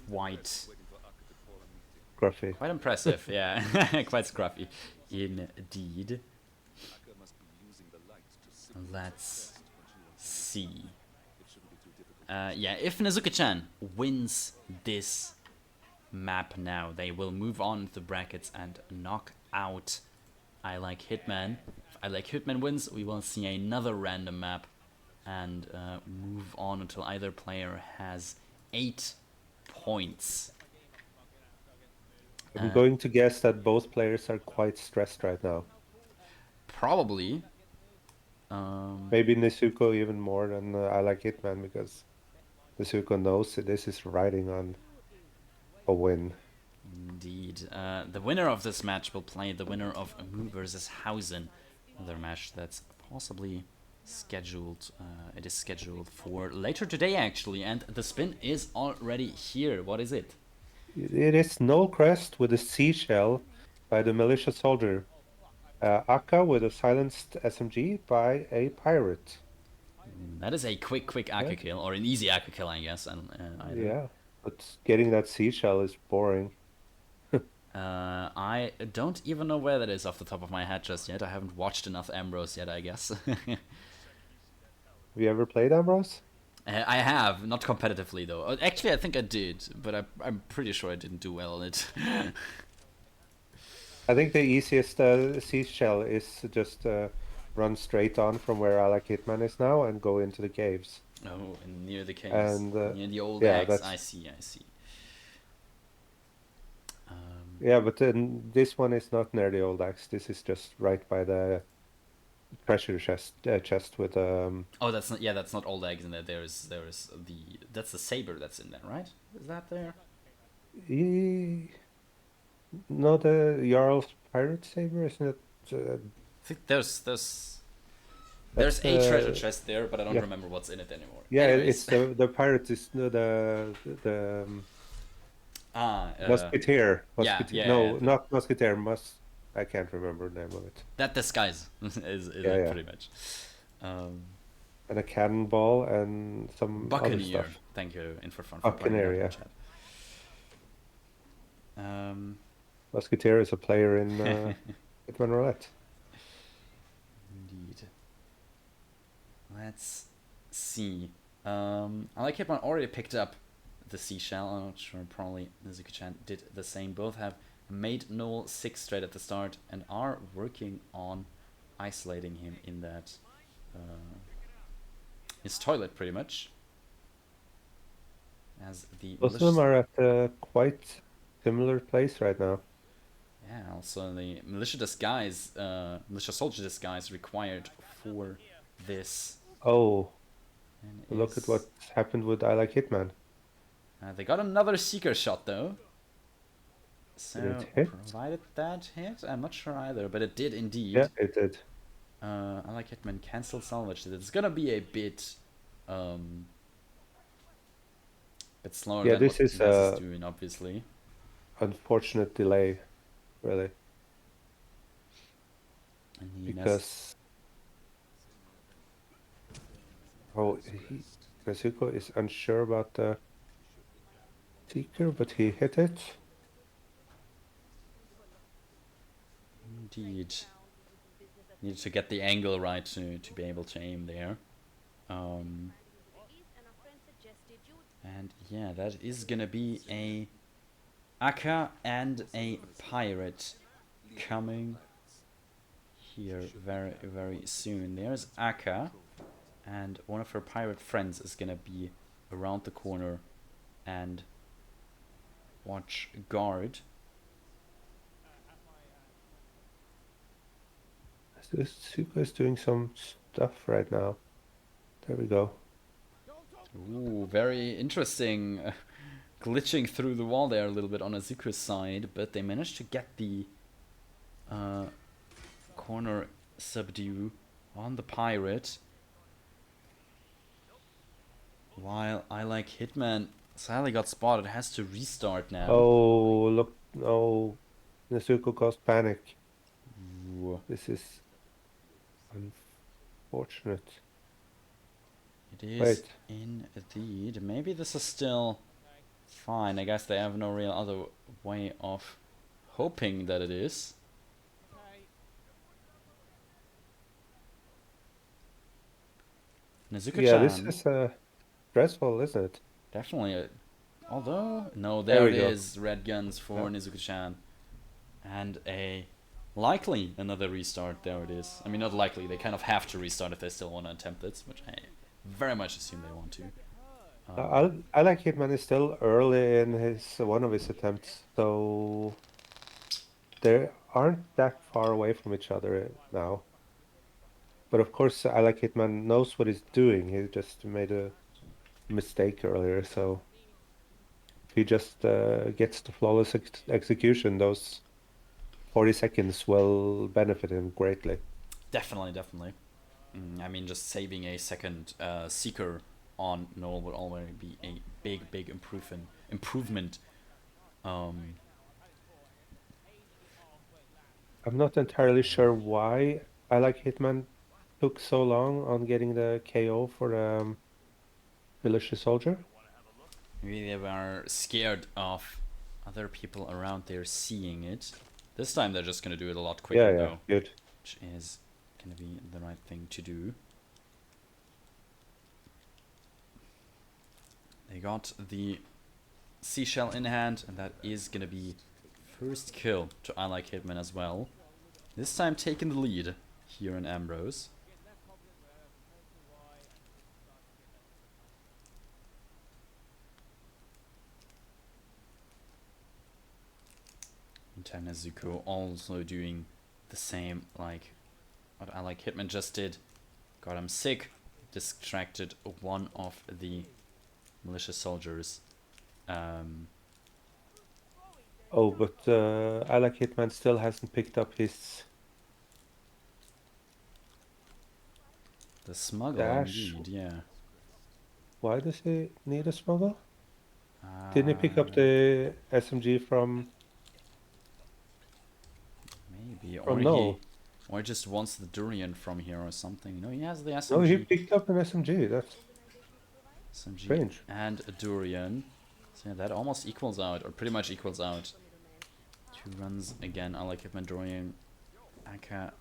[SPEAKER 2] quite
[SPEAKER 3] Scruffy.
[SPEAKER 2] quite impressive, yeah. Quite scruffy, indeed. Let's see. Yeah, if Nezuko-chan wins this map now, they will move on to the brackets and knock out IlikeHitman. If IlikeHitman wins, we will see another random map and move on until either player has 8 points.
[SPEAKER 3] I'm going to guess that both players are quite stressed right now.
[SPEAKER 2] Probably.
[SPEAKER 3] Maybe Nezuko even more than IlikeHitman, because Nezuko knows that this is riding on a win.
[SPEAKER 2] Indeed. The winner of this match will play the winner of Mu versus Hausen. Another match that's possibly scheduled. It is scheduled for later today, actually, and the spin is already here. What is it?
[SPEAKER 3] It is Null Crest with a seashell by the militia soldier. Akka with a silenced SMG by a pirate.
[SPEAKER 2] That is a quick Akka kill, or an easy Akka kill, I guess.
[SPEAKER 3] Yeah. but getting that seashell is boring.
[SPEAKER 2] I don't even know where that is off the top of my head just yet. I haven't watched enough Ambrose yet, I guess.
[SPEAKER 3] Have you ever played Ambrose?
[SPEAKER 2] I have, not competitively though. Actually, I think I did, but I'm pretty sure I didn't do well in it.
[SPEAKER 3] I think the easiest seashell is to just run straight on from where IlikeHitman is now and go into the caves.
[SPEAKER 2] Oh, and near the caves,
[SPEAKER 3] And
[SPEAKER 2] near the old
[SPEAKER 3] yeah,
[SPEAKER 2] eggs.
[SPEAKER 3] that's
[SPEAKER 2] I see.
[SPEAKER 3] yeah, but then this one is not near the old axe. This is just right by the treasure chest with
[SPEAKER 2] Oh, that's not. Yeah, that's not old eggs in there. There's that's the saber that's in there, right? Is that there?
[SPEAKER 3] no, the Jarl's pirate saber, isn't it?
[SPEAKER 2] I think there's
[SPEAKER 3] That's
[SPEAKER 2] a treasure chest there, but I don't
[SPEAKER 3] yeah.
[SPEAKER 2] remember what's in it anymore.
[SPEAKER 3] Yeah,
[SPEAKER 2] Anyways.
[SPEAKER 3] it's the pirate is the Musketeer.
[SPEAKER 2] Yeah,
[SPEAKER 3] No, not Musketeer. I can't remember the name of it.
[SPEAKER 2] that disguise is
[SPEAKER 3] Yeah,
[SPEAKER 2] it
[SPEAKER 3] yeah.
[SPEAKER 2] pretty much.
[SPEAKER 3] And a cannonball and some other
[SPEAKER 2] Buccaneer.
[SPEAKER 3] stuff.
[SPEAKER 2] Thank you, Infrafront, for pointing
[SPEAKER 3] Buccaneer,
[SPEAKER 2] out in
[SPEAKER 3] yeah.
[SPEAKER 2] chat.
[SPEAKER 3] Musketeer is a player in Hitman Roulette.
[SPEAKER 2] Indeed. Let's see. IlikeHitman already picked up the seashell. I'm not sure. Probably Nezuko-chan did the same. Both have made Noel 6 straight at the start and are working on isolating him in that his toilet, pretty much. As the
[SPEAKER 3] Both of them are at a quite similar place right now.
[SPEAKER 2] yeah, also the militia disguise, militia soldier disguise required for this.
[SPEAKER 3] Oh,
[SPEAKER 2] And
[SPEAKER 3] look at what happened with IlikeHitman.
[SPEAKER 2] They got another seeker shot though. So
[SPEAKER 3] Did it hit?
[SPEAKER 2] provided that hit, I'm not sure either, but it did indeed.
[SPEAKER 3] Yeah, it did.
[SPEAKER 2] IlikeHitman cancel salvage. It's gonna be a bit slower
[SPEAKER 3] Yeah,
[SPEAKER 2] than
[SPEAKER 3] this
[SPEAKER 2] what
[SPEAKER 3] is
[SPEAKER 2] Nez is doing, obviously.
[SPEAKER 3] Unfortunate delay, really,
[SPEAKER 2] And he
[SPEAKER 3] because Nezuko is unsure about the seeker, but he hit it.
[SPEAKER 2] Indeed. Needed to get the angle right to be able to aim there. And yeah, that is gonna be a Aka and a pirate coming here very, very soon. There's Aka, and one of her pirate friends is gonna be around the corner and watch guard.
[SPEAKER 3] Nezuko is doing some stuff right now. There we go.
[SPEAKER 2] Ooh, very interesting. Glitching through the wall there a little bit on Azuka's side, but they managed to get the corner subdue on the pirate. While IlikeHitman sadly got spotted, has to restart now.
[SPEAKER 3] Oh, look. Oh, Nezuko caused panic.
[SPEAKER 2] Ooh.
[SPEAKER 3] This is unfortunate.
[SPEAKER 2] It is
[SPEAKER 3] Wait.
[SPEAKER 2] indeed. Maybe this is still fine. I guess they have no real other way of hoping that it is. Nezuko-chan.
[SPEAKER 3] Yeah, this is stressful, isn't it?
[SPEAKER 2] Definitely. Although, no,
[SPEAKER 3] There
[SPEAKER 2] there
[SPEAKER 3] we
[SPEAKER 2] it
[SPEAKER 3] go.
[SPEAKER 2] is. Red guns for Nezuko-chan. And likely another restart. There it is. I mean, not likely. They kind of have to restart if they still want to attempt it, which I very much assume they want to.
[SPEAKER 3] IlikeHitman is still early in one of his attempts, so they aren't that far away from each other now. But of course, IlikeHitman knows what he's doing. He just made a mistake earlier, so if he just gets the flawless execution, those 40 seconds will benefit him greatly.
[SPEAKER 2] Definitely. I mean, just saving a second seeker on Noel would already be a big improvement.
[SPEAKER 3] I'm not entirely sure why IlikeHitman took so long on getting the KO for the militia soldier.
[SPEAKER 2] Maybe they were scared of other people around there seeing it. This time they're just gonna do it a lot quicker
[SPEAKER 3] Yeah,
[SPEAKER 2] though,
[SPEAKER 3] good.
[SPEAKER 2] which is gonna be the right thing to do. They got the seashell in hand, and that is gonna be first kill to IlikeHitman as well. This time taking the lead here in Ambrose. Meantime, Nezuko also doing the same like what IlikeHitman just did. Got him sick, distracted one of the malicious soldiers.
[SPEAKER 3] Oh, but IlikeHitman still hasn't picked up his
[SPEAKER 2] The smuggle,
[SPEAKER 3] dash.
[SPEAKER 2] indeed, yeah.
[SPEAKER 3] Why does he need a smuggle? Didn't he pick up
[SPEAKER 2] Uh,
[SPEAKER 3] the SMG from
[SPEAKER 2] maybe,
[SPEAKER 3] no?
[SPEAKER 2] or he just wants the durian from here or something. No, he has the
[SPEAKER 3] No, he
[SPEAKER 2] SMG,
[SPEAKER 3] picked up an SMG. That's strange.
[SPEAKER 2] and a durian. So yeah, that almost equals out, or pretty much equals out. 2 runs again. IlikeHitman durian. Aka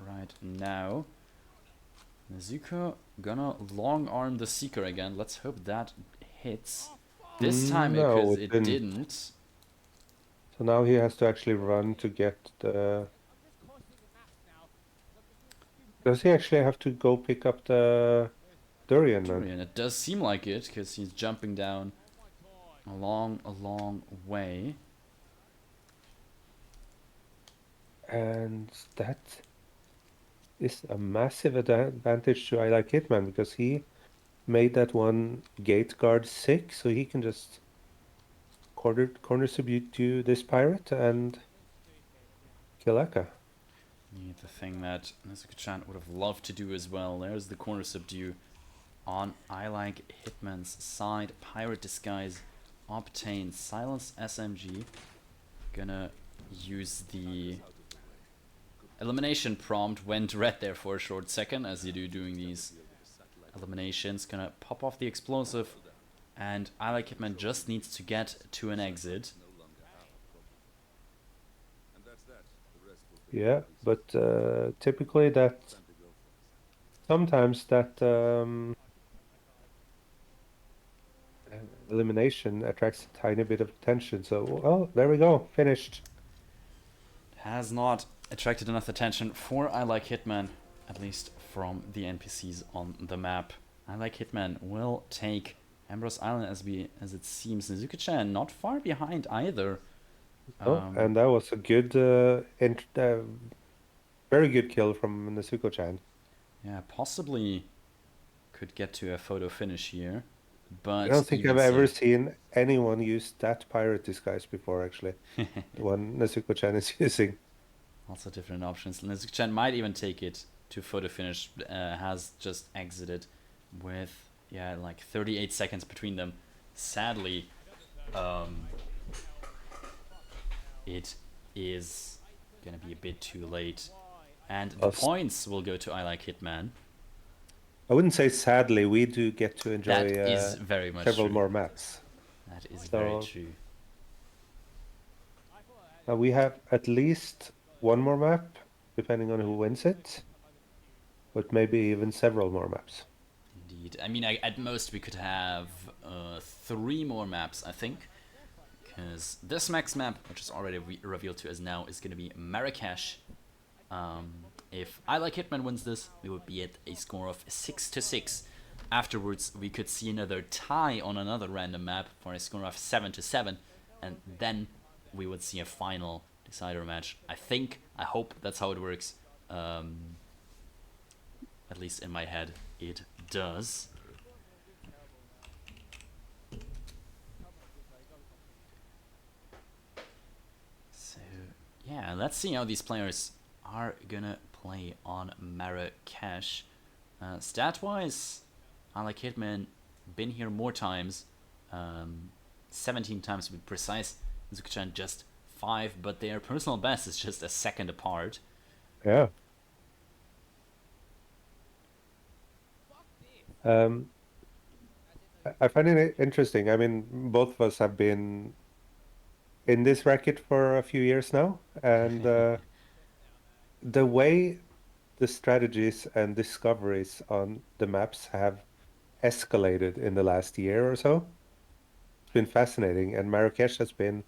[SPEAKER 2] right now. Nezuko gonna long arm the Seeker again. Let's hope that hits. This time
[SPEAKER 3] No,
[SPEAKER 2] because
[SPEAKER 3] it
[SPEAKER 2] it
[SPEAKER 3] didn't.
[SPEAKER 2] didn't.
[SPEAKER 3] So now he has to actually run to get the. Does he actually have to go pick up the durian then?
[SPEAKER 2] Durian. It does seem like it because he's jumping down a long way.
[SPEAKER 3] And that is a massive advantage to IlikeHitman because he made that one gate guard sick, so he can just corner subdue this pirate and kill Aka.
[SPEAKER 2] Yeah, the thing that Nezuko-chan would have loved to do as well. There's the corner subdue on IlikeHitman's side. Pirate disguise, obtain silence SMG. Gonna use the elimination prompt. Went red there for a short second, as you do doing these eliminations. Gonna pop off the explosive, and IlikeHitman just needs to get to an exit.
[SPEAKER 3] Yeah, but typically that sometimes that elimination attracts a tiny bit of attention. So, well, there we go, finished.
[SPEAKER 2] Has not attracted enough attention for IlikeHitman, at least from the NPCs on the map. IlikeHitman will take Ambrose Island as it seems. Nezuko-chan not far behind either.
[SPEAKER 3] Oh, and that was a good, very good kill from Nezuko-chan.
[SPEAKER 2] Yeah, possibly could get to a photo finish here, but
[SPEAKER 3] I don't think
[SPEAKER 2] even
[SPEAKER 3] I've ever
[SPEAKER 2] so,
[SPEAKER 3] seen anyone use that pirate disguise before, actually. The one Nezuko-chan is using.
[SPEAKER 2] also different options. Nezuko-chan might even take it to photo finish. Has just exited with like 38 seconds between them. Sadly, it is gonna be a bit too late, and the points will go to IlikeHitman.
[SPEAKER 3] I wouldn't say sadly, we do get to enjoy
[SPEAKER 2] That is very much
[SPEAKER 3] several
[SPEAKER 2] true.
[SPEAKER 3] more maps.
[SPEAKER 2] That is very true.
[SPEAKER 3] We have at least one more map, depending on who wins it, but maybe even several more maps.
[SPEAKER 2] Indeed. I mean, at most we could have 3 more maps, I think. Because this next map, which is already revealed to us now, is going to be Marrakesh. If IlikeHitman wins this, we would be at a score of 6-6. Afterwards, we could see another tie on another random map for a score of 7-7. And then we would see a final decider match. I hope that's how it works. At least in my head, it does. So, yeah, let's see how these players are gonna play on Marrakesh. Stat-wise, IlikeHitman been here more times, 17 times to be precise. Nezuko-chan just 5, but their personal best is just a second apart.
[SPEAKER 3] Yeah. I find it interesting. I mean, both of us have been in this racket for a few years now, and the way the strategies and discoveries on the maps have escalated in the last year or so, it's been fascinating. And Marrakesh has been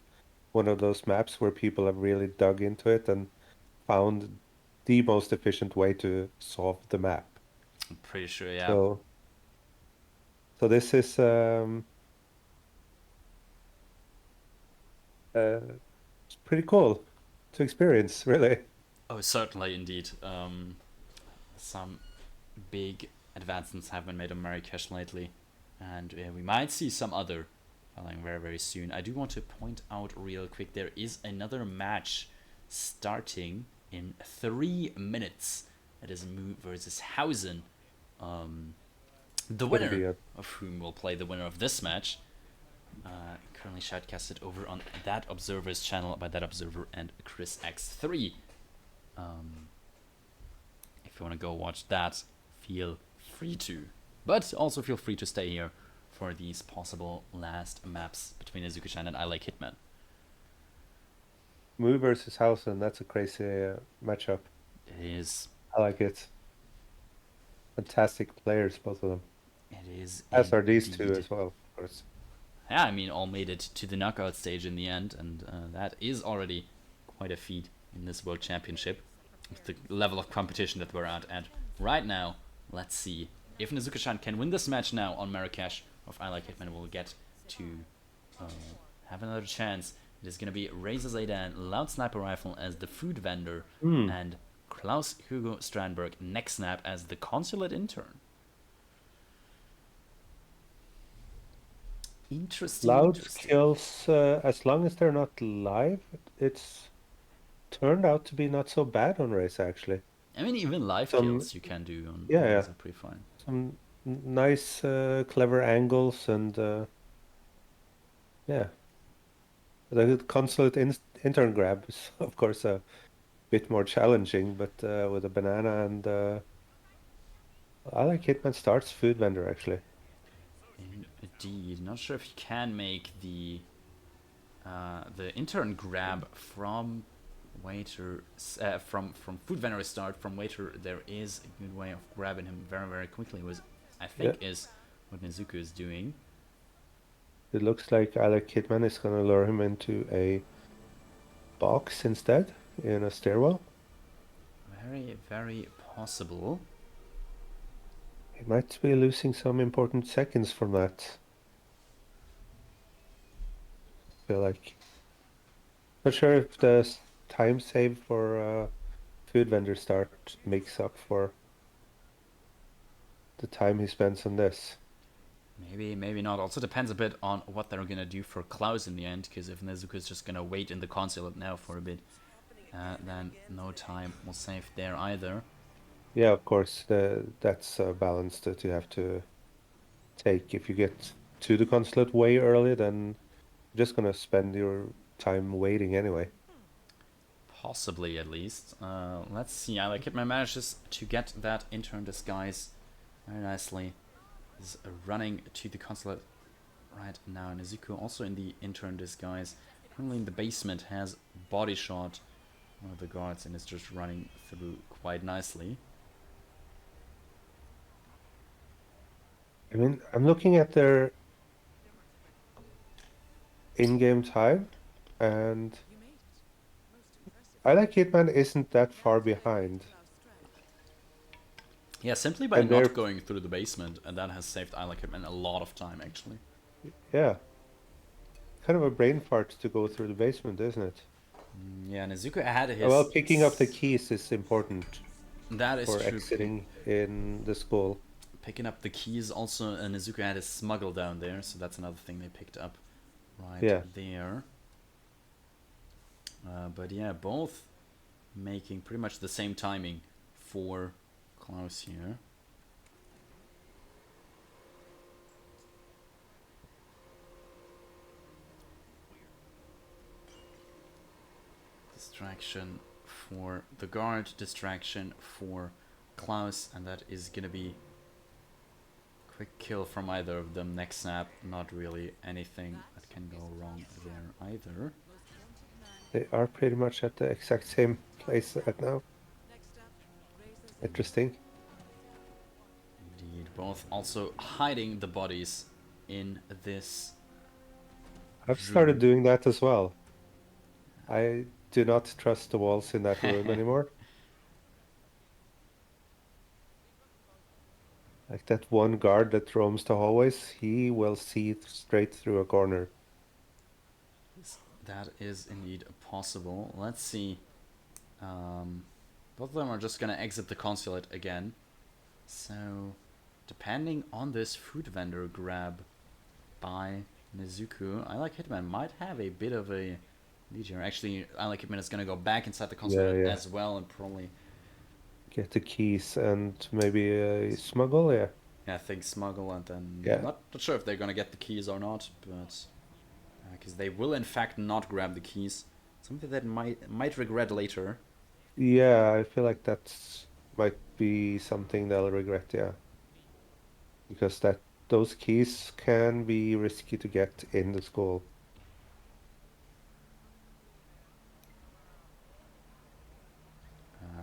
[SPEAKER 3] one of those maps where people have really dug into it and found the most efficient way to solve the map.
[SPEAKER 2] I'm pretty sure, yeah.
[SPEAKER 3] So, so this is it's pretty cool to experience, really.
[SPEAKER 2] Oh, certainly, indeed. Some big advancements have been made on Marrakesh lately, and we might see some other following very, very soon. I do want to point out real quick, there is another match starting in 3 minutes. It is Mu versus Hausen. The
[SPEAKER 3] Gonna be
[SPEAKER 2] winner
[SPEAKER 3] a
[SPEAKER 2] of whom will play the winner of this match. Currently shoutcasted over on That Observer's channel by That Observer and Chris X3. If you want to go watch that, feel free to. But also feel free to stay here for these possible last maps between Nezuko-chan and IlikeHitman.
[SPEAKER 3] Mu versus Hausen. That's a crazy matchup.
[SPEAKER 2] It is.
[SPEAKER 3] I like it. Fantastic players, both of them.
[SPEAKER 2] It is.
[SPEAKER 3] As are these two
[SPEAKER 2] indeed.
[SPEAKER 3] as well, of course.
[SPEAKER 2] Yeah, I mean, all made it to the knockout stage in the end, and that is already quite a feat in this World Championship. With the level of competition that we're at right now, let's see if Nezuko-chan can win this match now on Marrakesh, or if IlikeHitman will get to have another chance. It is going to be Razor Zaydan, Loud Sniper Rifle as the food vendor, and Klaus Hugo Strandberg, Next Snap as the consulate intern. Interesting.
[SPEAKER 3] Loud
[SPEAKER 2] interesting.
[SPEAKER 3] kills, as long as they're not live, it's turned out to be not so bad on race, actually.
[SPEAKER 2] I mean, even live
[SPEAKER 3] Some-
[SPEAKER 2] kills you can do on
[SPEAKER 3] Yeah,
[SPEAKER 2] these
[SPEAKER 3] yeah.
[SPEAKER 2] are pretty fine.
[SPEAKER 3] Some nice, clever angles and yeah. The consulate intern grab is, of course, a bit more challenging, but with a banana and IlikeHitman starts food vendor, actually.
[SPEAKER 2] Indeed, not sure if you can make the intern grab from waiter from food vendor start from waiter. There is a good way of grabbing him very, very quickly. Was I think is what Nezuko is doing.
[SPEAKER 3] It looks like IlikeHitman is going to lure him into a box instead in a stairwell.
[SPEAKER 2] Very, very possible.
[SPEAKER 3] He might be losing some important seconds from that. Feel like. Not sure if the time save for food vendor start makes up for the time he spends on this.
[SPEAKER 2] Maybe, maybe not. Also depends a bit on what they're gonna do for Klaus in the end, because if Nezuko is just gonna wait in the consulate now for a bit, then no time will save there either.
[SPEAKER 3] Yeah, of course, that's a balance that you have to take. If you get to the consulate way early, then you're just gonna spend your time waiting anyway.
[SPEAKER 2] Possibly, at least. Let's see. IlikeHitman manages to get that intern disguise very nicely. Is running to the consulate right now. Nezuko also in the intern disguise. Currently in the basement, has body shot one of the guards and is just running through quite nicely.
[SPEAKER 3] I mean, I'm looking at their in-game time, and IlikeHitman isn't that far behind.
[SPEAKER 2] Yeah, simply by
[SPEAKER 3] And they're-
[SPEAKER 2] not going through the basement, and that has saved IlikeHitman a lot of time, actually.
[SPEAKER 3] Yeah. Kind of a brain fart to go through the basement, isn't it?
[SPEAKER 2] Yeah, Nezuko had his...
[SPEAKER 3] Well, picking up the keys is important
[SPEAKER 2] That is
[SPEAKER 3] for
[SPEAKER 2] true.
[SPEAKER 3] exiting in the school.
[SPEAKER 2] Picking up the keys also, Nezuko had his smuggle down there, so that's another thing they picked up right there. But yeah, both making pretty much the same timing for Klaus here. Distraction for the guard, distraction for Klaus, and that is gonna be Quick kill from either of them. Next snap, not really anything that can go wrong there either.
[SPEAKER 3] They are pretty much at the exact same place right now. Interesting.
[SPEAKER 2] Indeed, both also hiding the bodies in this
[SPEAKER 3] I've started
[SPEAKER 2] room.
[SPEAKER 3] doing that as well. I do not trust the walls in that room anymore. Like that one guard that roams the hallways, he will see straight through a corner.
[SPEAKER 2] That is indeed possible. Let's see. Both of them are just gonna exit the consulate again. So, depending on this food vendor grab by Nezuko, IlikeHitman might have a bit of a lead here. Actually, IlikeHitman is gonna go back inside the consulate as well and probably
[SPEAKER 3] get the keys and maybe smuggle, yeah.
[SPEAKER 2] I think smuggle and then not sure if they're gonna get the keys or not, but because they will in fact not grab the keys, something that might regret later.
[SPEAKER 3] Yeah, I feel like that's might be something they'll regret, yeah, because those keys can be risky to get in the school.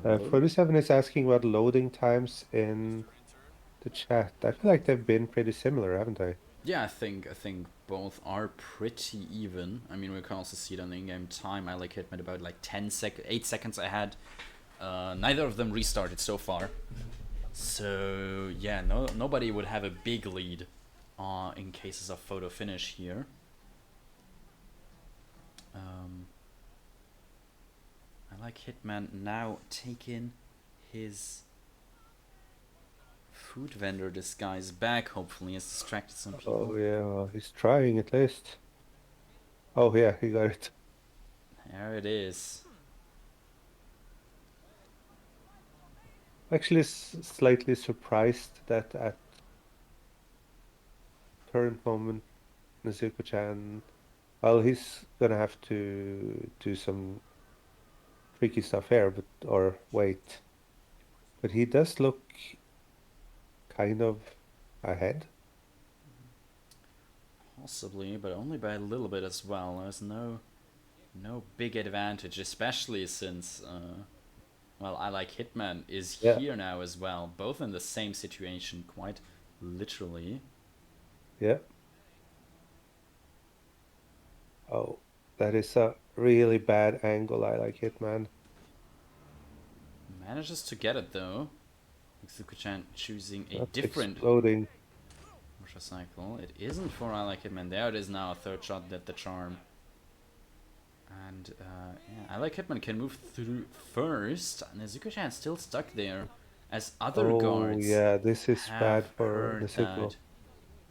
[SPEAKER 3] 47 is asking about loading times in the chat. I feel like they've been pretty similar, haven't they?
[SPEAKER 2] Yeah, I think both are pretty even. I mean, we can also see it on the in-game time. IlikeHitman about like 8 seconds ahead. Neither of them restarted so far. So yeah, nobody would have a big lead in cases of photo finish here. IlikeHitman now taking his food vendor disguise back. Hopefully, has distracted some people.
[SPEAKER 3] Oh yeah, well, he's trying at least. Oh yeah, he got it.
[SPEAKER 2] There it is.
[SPEAKER 3] Actually, slightly surprised that at current moment, Nezuko-chan, well, he's gonna have to do some tricky stuff here, or wait. But he does look kind of ahead.
[SPEAKER 2] Possibly, but only by a little bit as well. There's no big advantage, especially since well, IlikeHitman is here now as well, both in the same situation, quite literally.
[SPEAKER 3] Yeah. Oh, that is a really bad angle. IlikeHitman
[SPEAKER 2] manages to get it though. Nezuko-chan choosing a different
[SPEAKER 3] exploding
[SPEAKER 2] motorcycle. It isn't for IlikeHitman. There it is now, a third shot at the charm. And yeah, IlikeHitman can move through first. Nezuko-chan still stuck there, as other guards.
[SPEAKER 3] Yeah, this is bad for Nezuko.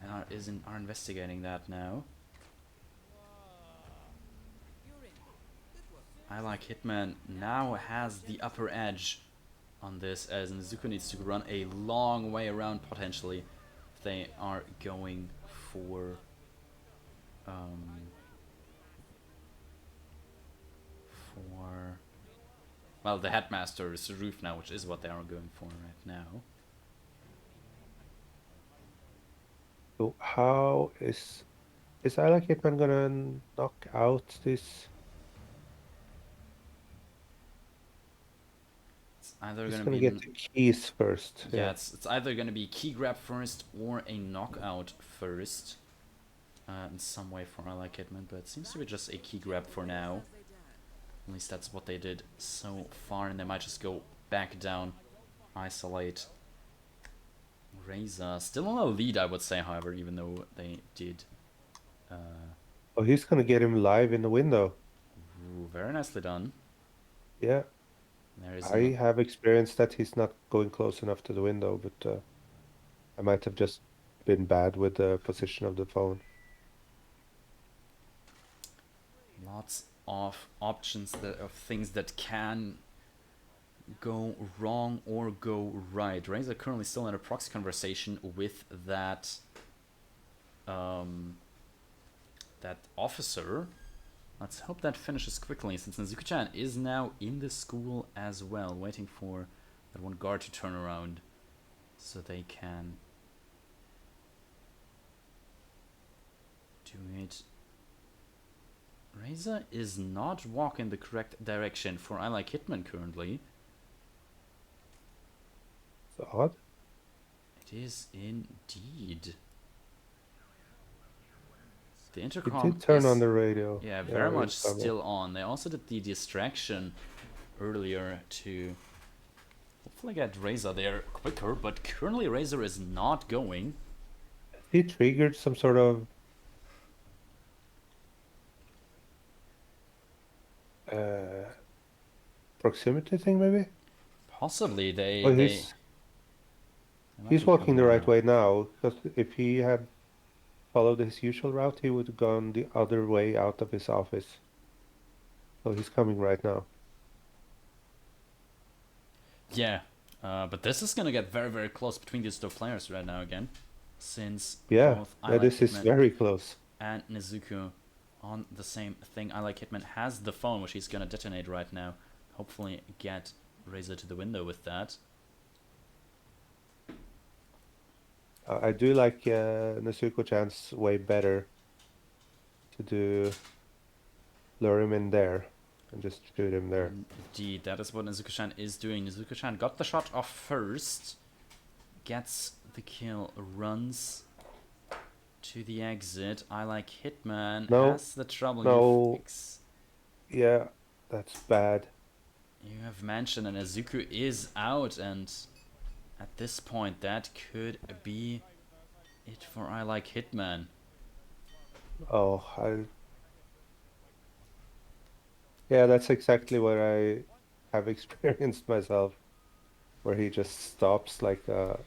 [SPEAKER 2] And are investigating that now. IlikeHitman now has the upper edge on this, as Nezuko needs to run a long way around potentially if they are going for well, the headmaster's roof now, which is what they are going for right now.
[SPEAKER 3] So how is IlikeHitman gonna knock out this?
[SPEAKER 2] It's either
[SPEAKER 3] He's
[SPEAKER 2] gonna
[SPEAKER 3] gonna
[SPEAKER 2] be
[SPEAKER 3] get the keys first.
[SPEAKER 2] Yeah, it's either gonna be key grab first or a knockout first. In some way for IlikeHitman, but it seems to be just a key grab for now. At least that's what they did so far, and they might just go back down, isolate Reza. Still on a lead, I would say, however, even though they did.
[SPEAKER 3] Oh, he's gonna get him live in the window.
[SPEAKER 2] Ooh, very nicely done.
[SPEAKER 3] Yeah.
[SPEAKER 2] There is
[SPEAKER 3] I have experienced that he's not going close enough to the window, but I might have just been bad with the position of the phone.
[SPEAKER 2] Lots of options of things that can go wrong or go right. Reza currently still in a proxy conversation with that that officer. Let's hope that finishes quickly, since Nezuko-chan is now in the school as well, waiting for that one guard to turn around so they can do it. Razor is not walking the correct direction for IlikeHitman currently.
[SPEAKER 3] It's odd.
[SPEAKER 2] It is indeed. The
[SPEAKER 3] He
[SPEAKER 2] intercom
[SPEAKER 3] did turn
[SPEAKER 2] is,
[SPEAKER 3] on the radio.
[SPEAKER 2] yeah, very much
[SPEAKER 3] incoming.
[SPEAKER 2] still on. They also did the distraction earlier to hopefully get Razor there quicker, but currently Razor is not going.
[SPEAKER 3] He triggered some sort of proximity thing, maybe?
[SPEAKER 2] Possibly they.
[SPEAKER 3] Oh,
[SPEAKER 2] they
[SPEAKER 3] he's
[SPEAKER 2] might
[SPEAKER 3] he's
[SPEAKER 2] be
[SPEAKER 3] walking the
[SPEAKER 2] coming
[SPEAKER 3] right
[SPEAKER 2] now.
[SPEAKER 3] way now. Because if he had followed his usual route, he would have gone the other way out of his office. So he's coming right now.
[SPEAKER 2] Yeah, but this is gonna get very, very close between these two players right now again, since
[SPEAKER 3] Yeah,
[SPEAKER 2] both
[SPEAKER 3] this is
[SPEAKER 2] IlikeHitman
[SPEAKER 3] very close.
[SPEAKER 2] and Nezuko on the same thing. IlikeHitman has the phone, which he's gonna detonate right now. Hopefully get Razor to the window with that.
[SPEAKER 3] I do like Nezuko-chan's way better to lure him in there and just shoot him there.
[SPEAKER 2] Indeed, that is what Nezuko-chan is doing. Nezuko-chan got the shot off first, gets the kill, runs to the exit. IlikeHitman
[SPEAKER 3] No,
[SPEAKER 2] has the trouble.
[SPEAKER 3] no.
[SPEAKER 2] Fix.
[SPEAKER 3] Yeah, that's bad.
[SPEAKER 2] You have mentioned that Nezuko is out, and at this point, that could be it for IlikeHitman.
[SPEAKER 3] Oh, yeah, that's exactly what I have experienced myself, where he just stops like
[SPEAKER 2] It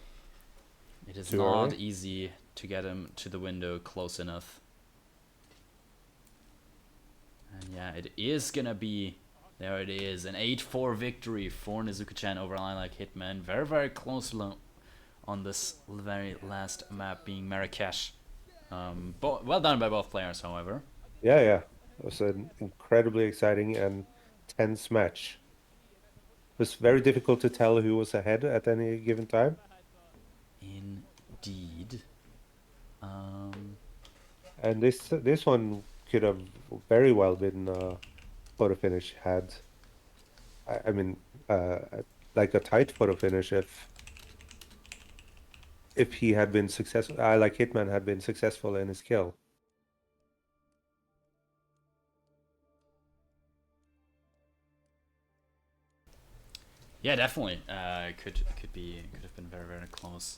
[SPEAKER 2] is
[SPEAKER 3] too
[SPEAKER 2] not
[SPEAKER 3] early.
[SPEAKER 2] easy to get him to the window close enough. And yeah, it is gonna be, there it is, an 8-4 victory for Nezuko-chan over IlikeHitman. Very, very close on this very last map, being Marrakesh. Well done by both players, however.
[SPEAKER 3] Yeah. It was an incredibly exciting and tense match. It was very difficult to tell who was ahead at any given time.
[SPEAKER 2] Indeed.
[SPEAKER 3] And this one could have very well been photo finish had, I mean, like a tight photo finish if he had been successful. IlikeHitman had been successful in his kill.
[SPEAKER 2] Yeah, definitely. Could have been very, very close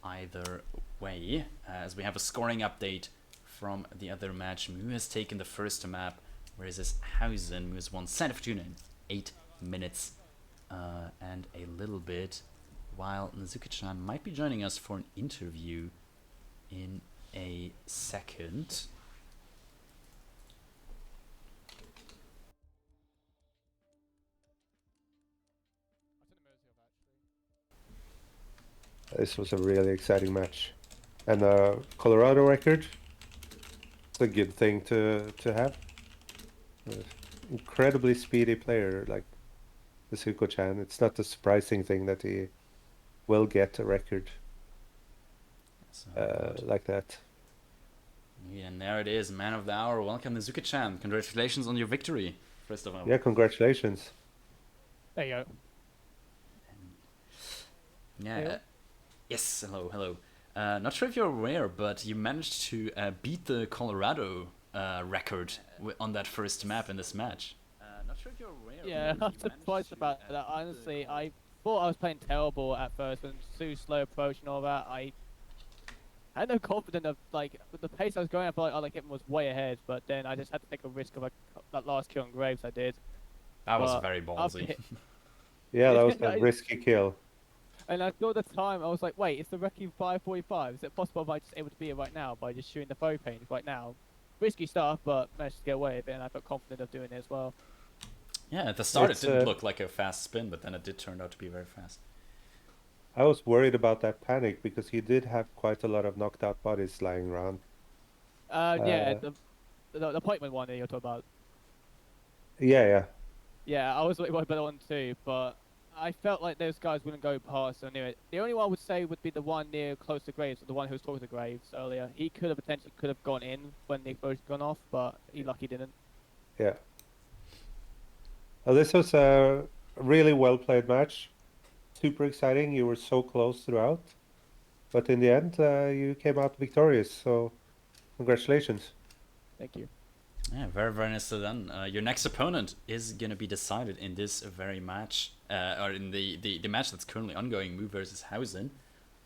[SPEAKER 2] either way. As we have a scoring update from the other match, Mu has taken the first map, whereas this Hausen, Mu has won Santa Fortuna in 8 minutes and a little bit, while Nezuko-chan might be joining us for an interview in a second.
[SPEAKER 3] This was a really exciting match. And a Colorado record, it's a good thing to have. Incredibly speedy player like Nezuko-chan. It's not a surprising thing that he will get a record like that.
[SPEAKER 2] Yeah, and there it is, man of the hour. Welcome, Nezuko-chan. Congratulations on your victory, first of all.
[SPEAKER 3] Yeah, congratulations.
[SPEAKER 4] There you go.
[SPEAKER 2] Yeah.
[SPEAKER 4] Hello.
[SPEAKER 2] Yes. Hello. Not sure if you're aware, but you managed to beat the Colorado record on that first map in this match. Not sure if you're aware.
[SPEAKER 4] Yeah, I'm surprised about that. Honestly, I thought I was playing terrible at first when Sue's slow approach and all that. I had no confidence of, like, with the pace I was going, I felt like IlikeHitman was way ahead, but then I just had to take a risk of that last kill on Graves I did.
[SPEAKER 2] That was
[SPEAKER 4] But
[SPEAKER 2] very ballsy.
[SPEAKER 3] Yeah, that was a
[SPEAKER 4] I-
[SPEAKER 3] risky kill.
[SPEAKER 4] And I saw the time, I was like, wait, is the wrecking 5:45? Is it possible if I just able to be here right now by just shooting the foe paint right now? Risky stuff, but managed to get away with it, and I felt confident of doing it as well.
[SPEAKER 2] Yeah, at the start
[SPEAKER 3] It's,
[SPEAKER 2] it didn't look like a fast spin, but then it did turn out to be very fast.
[SPEAKER 3] I was worried about that panic because he did have quite a lot of knocked out bodies lying around.
[SPEAKER 4] Yeah, the appointment one that you're talking about.
[SPEAKER 3] Yeah.
[SPEAKER 4] Yeah, I was worried about that one too, but I felt like those guys wouldn't go past. I knew it. The only one I would say would be the one near close to Graves, the one who was talking to Graves earlier. He could have potentially gone in when the explosion gone off, but he lucky didn't.
[SPEAKER 3] Yeah. Well, this was a really well played match. Super exciting. You were so close throughout, but in the end, you came out victorious. So, congratulations.
[SPEAKER 4] Thank you.
[SPEAKER 2] Yeah, very, very nicely done. Your next opponent is going to be decided in this very match, or in the match that's currently ongoing, Mu versus Hausen.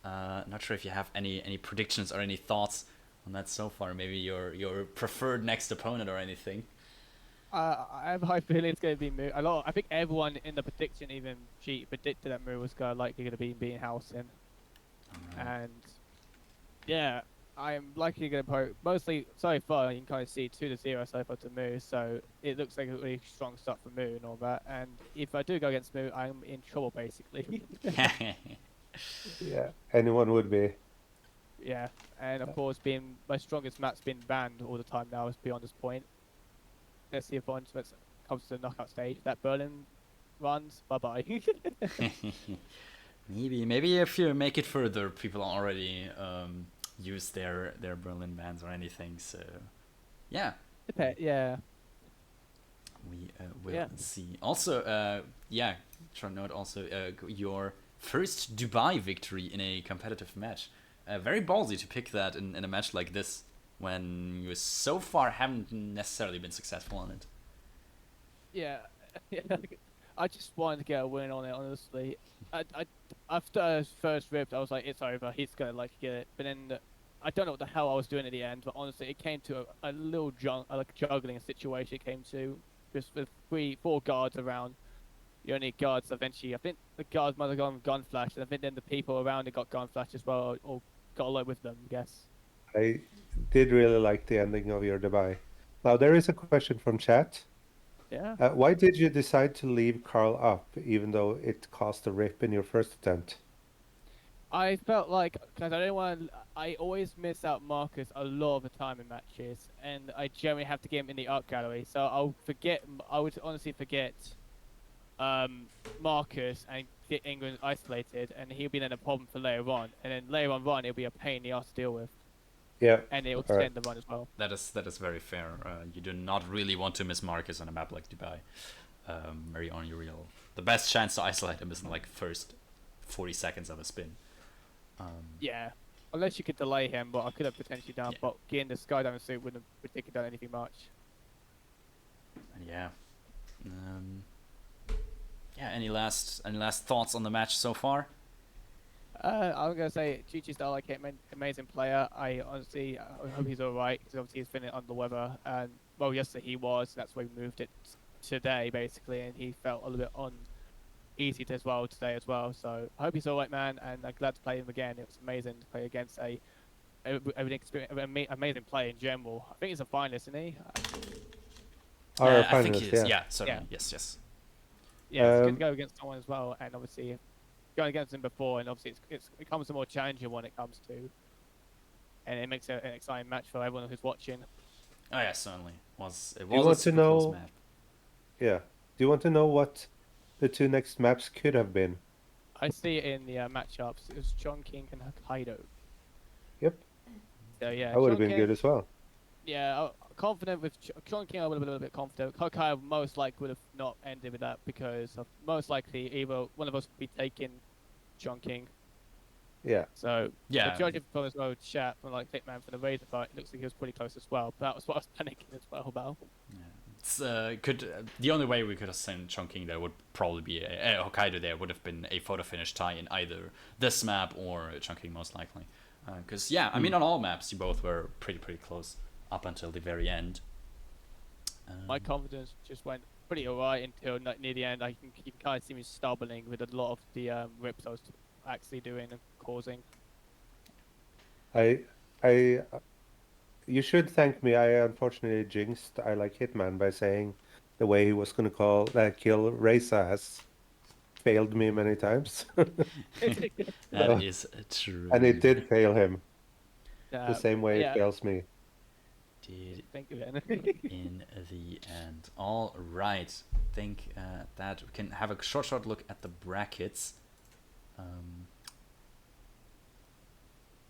[SPEAKER 2] Not sure if you have any predictions or any thoughts on that so far. Maybe your preferred next opponent or anything.
[SPEAKER 4] I have a high feeling it's going to be Mu. I think everyone in the prediction even predicted that Mu was likely going to be beating Hausen. And yeah, I'm likely going to mostly so far. You can kind of see 2-0 so far to Mu, so it looks like a really strong start for Mu and all that. And if I do go against Mu, I'm in trouble basically.
[SPEAKER 3] Yeah, anyone would be.
[SPEAKER 4] Yeah, and of course, being my strongest map's been banned all the time now. Is beyond this point. Let's see if once it comes to the knockout stage, that Berlin runs. Bye bye.
[SPEAKER 2] Maybe if you make it further, people already use their Berlin bans or anything. So yeah.
[SPEAKER 4] Yeah.
[SPEAKER 2] We will see. Also, try to note also your first Dubai victory in a competitive match. Very ballsy to pick that in a match like this when you so far haven't necessarily been successful on it.
[SPEAKER 4] Yeah. I just wanted to get a win on it, honestly. After first ripped, I was like, it's over. He's gonna get it. But then I don't know what the hell I was doing at the end. But honestly, it came to a little juggling situation. It came to just with 4 guards around. You only guards eventually. I think the guards might have gone gun flash, and I think then the people around it got gun flash as well, or got along with them. I guess.
[SPEAKER 3] I did really like the ending of your Dubai. Now there is a question from chat.
[SPEAKER 4] Yeah.
[SPEAKER 3] Why did you decide to leave Carl up, even though it caused a rip in your first attempt?
[SPEAKER 4] I felt like, because I don't want I always miss out Marcus a lot of the time in matches, and I generally have to get him in the art gallery, so I would honestly forget Marcus and get England isolated, and he'll be then a problem for later on, and then later on run, it'll be a pain in the ass to deal with.
[SPEAKER 3] Yeah.
[SPEAKER 4] And it will extend the run as well.
[SPEAKER 2] That is very fair. You do not really want to miss Marcus on a map like Dubai. Very unreal. The best chance to isolate him is in like first 40 seconds of a spin.
[SPEAKER 4] Yeah, unless you could delay him, but I could have potentially done. But getting the skydiving suit wouldn't have particularly done anything much.
[SPEAKER 2] Yeah. Any last thoughts on the match so far?
[SPEAKER 4] I'm gonna say GG's IlikeHitman, amazing player. I honestly hope he's alright, because obviously he's feeling under the weather, and well, yesterday he was. That's why we moved it today, basically, and he felt a little bit uneasy as well today as well. So I hope he's alright, man, and I'm glad to play him again. It was amazing to play against an amazing player in general. I think he's a finalist, isn't he?
[SPEAKER 2] I think he is. Yeah, certainly.
[SPEAKER 4] Yeah.
[SPEAKER 2] Yes.
[SPEAKER 4] Yeah, it's good to go against someone as well, and obviously going against him before, and obviously it becomes a more challenging when it comes to, and it makes it an exciting match for everyone who's watching.
[SPEAKER 2] Oh yeah, certainly. It was
[SPEAKER 3] want
[SPEAKER 2] a super
[SPEAKER 3] to know-
[SPEAKER 2] close map.
[SPEAKER 3] Yeah. Do you want to know what the 2 next maps could have been?
[SPEAKER 4] I see it in the matchups. It was Chongqing and Hokkaido.
[SPEAKER 3] Yep.
[SPEAKER 4] So yeah,
[SPEAKER 3] That would have been
[SPEAKER 4] Chongqing-
[SPEAKER 3] good as well.
[SPEAKER 4] Yeah, confident with Chongqing. I would have been a little bit confident. Hokkaido most likely would have not ended with that, because most likely either one of us would be taking Chongqing.
[SPEAKER 3] Yeah.
[SPEAKER 4] So
[SPEAKER 2] Yeah.
[SPEAKER 4] judging from as well chat from Hitman for the Razor fight, it looks like he was pretty close as well. But that was what I was panicking as well about.
[SPEAKER 2] It's the only way we could have sent Chongqing there would probably be Hokkaido. There would have been a photo finish tie in either this map or Chongqing most likely. Because I mean on all maps you both were pretty close up until the very end.
[SPEAKER 4] My confidence just went pretty alright until near the end. You can kind of see me stumbling with a lot of the rips I was actually doing and causing.
[SPEAKER 3] You should thank me. I unfortunately jinxed IlikeHitman by saying the way he was going to kill Reza has failed me many times.
[SPEAKER 2] That is true.
[SPEAKER 3] And it did fail him the
[SPEAKER 4] Uh,
[SPEAKER 3] same way
[SPEAKER 4] yeah.
[SPEAKER 3] it fails me.
[SPEAKER 2] Did
[SPEAKER 4] Thank you, Ben.
[SPEAKER 2] in the end. All right. think that we can have a short look at the brackets.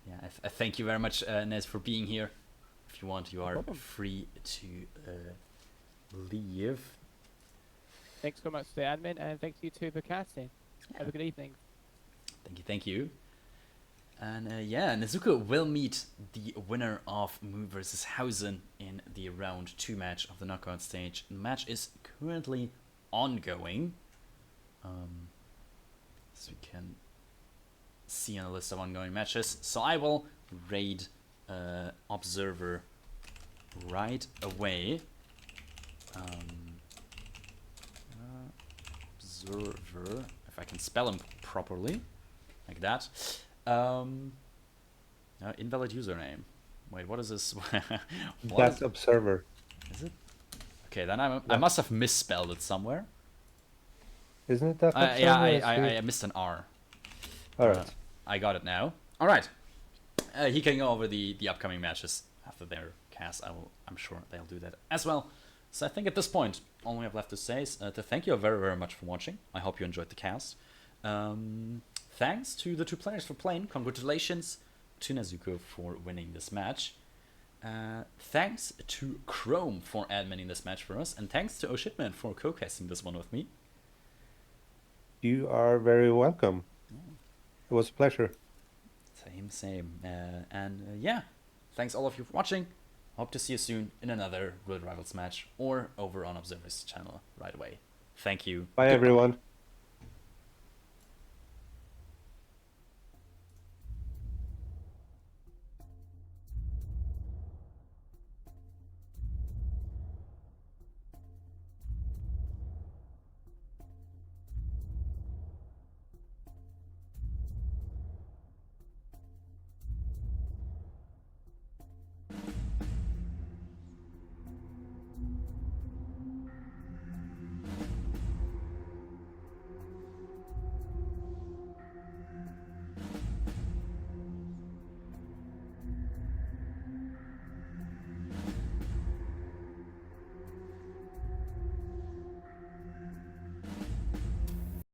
[SPEAKER 2] Yeah, I thank you very much, Nez, for being here. If you want, you are free to leave.
[SPEAKER 4] Thanks so much to the admin, and thanks you too for casting. Have a good evening.
[SPEAKER 2] Thank you. And yeah, Nezuko will meet the winner of Mu vs. Hausen in the round 2 match of the knockout stage. The match is currently ongoing. As we can see on the list of ongoing matches. So I will raid Observer right away. Observer, if I can spell him properly, like that. Invalid username. Wait, what is this?
[SPEAKER 3] That's Observer.
[SPEAKER 2] Is it? Okay, then I must have misspelled it somewhere.
[SPEAKER 3] Isn't it that Observer?
[SPEAKER 2] Yeah, I missed an R.
[SPEAKER 3] Alright.
[SPEAKER 2] I got it now. Alright. He can go over the upcoming matches after their cast. I'm sure they'll do that as well. So I think at this point, all we have left to say is to thank you very, very much for watching. I hope you enjoyed the cast. Thanks to the 2 players for playing. Congratulations to Nezuko for winning this match. Thanks to Chrome for adminning this match for us. And thanks to OhShitMan for co-casting this one with me.
[SPEAKER 3] You are very welcome. It was a pleasure.
[SPEAKER 2] Same. Yeah, thanks all of you for watching. Hope to see you soon in another World Rivals match or over on Observer's channel right away. Thank you.
[SPEAKER 3] Bye, everyone.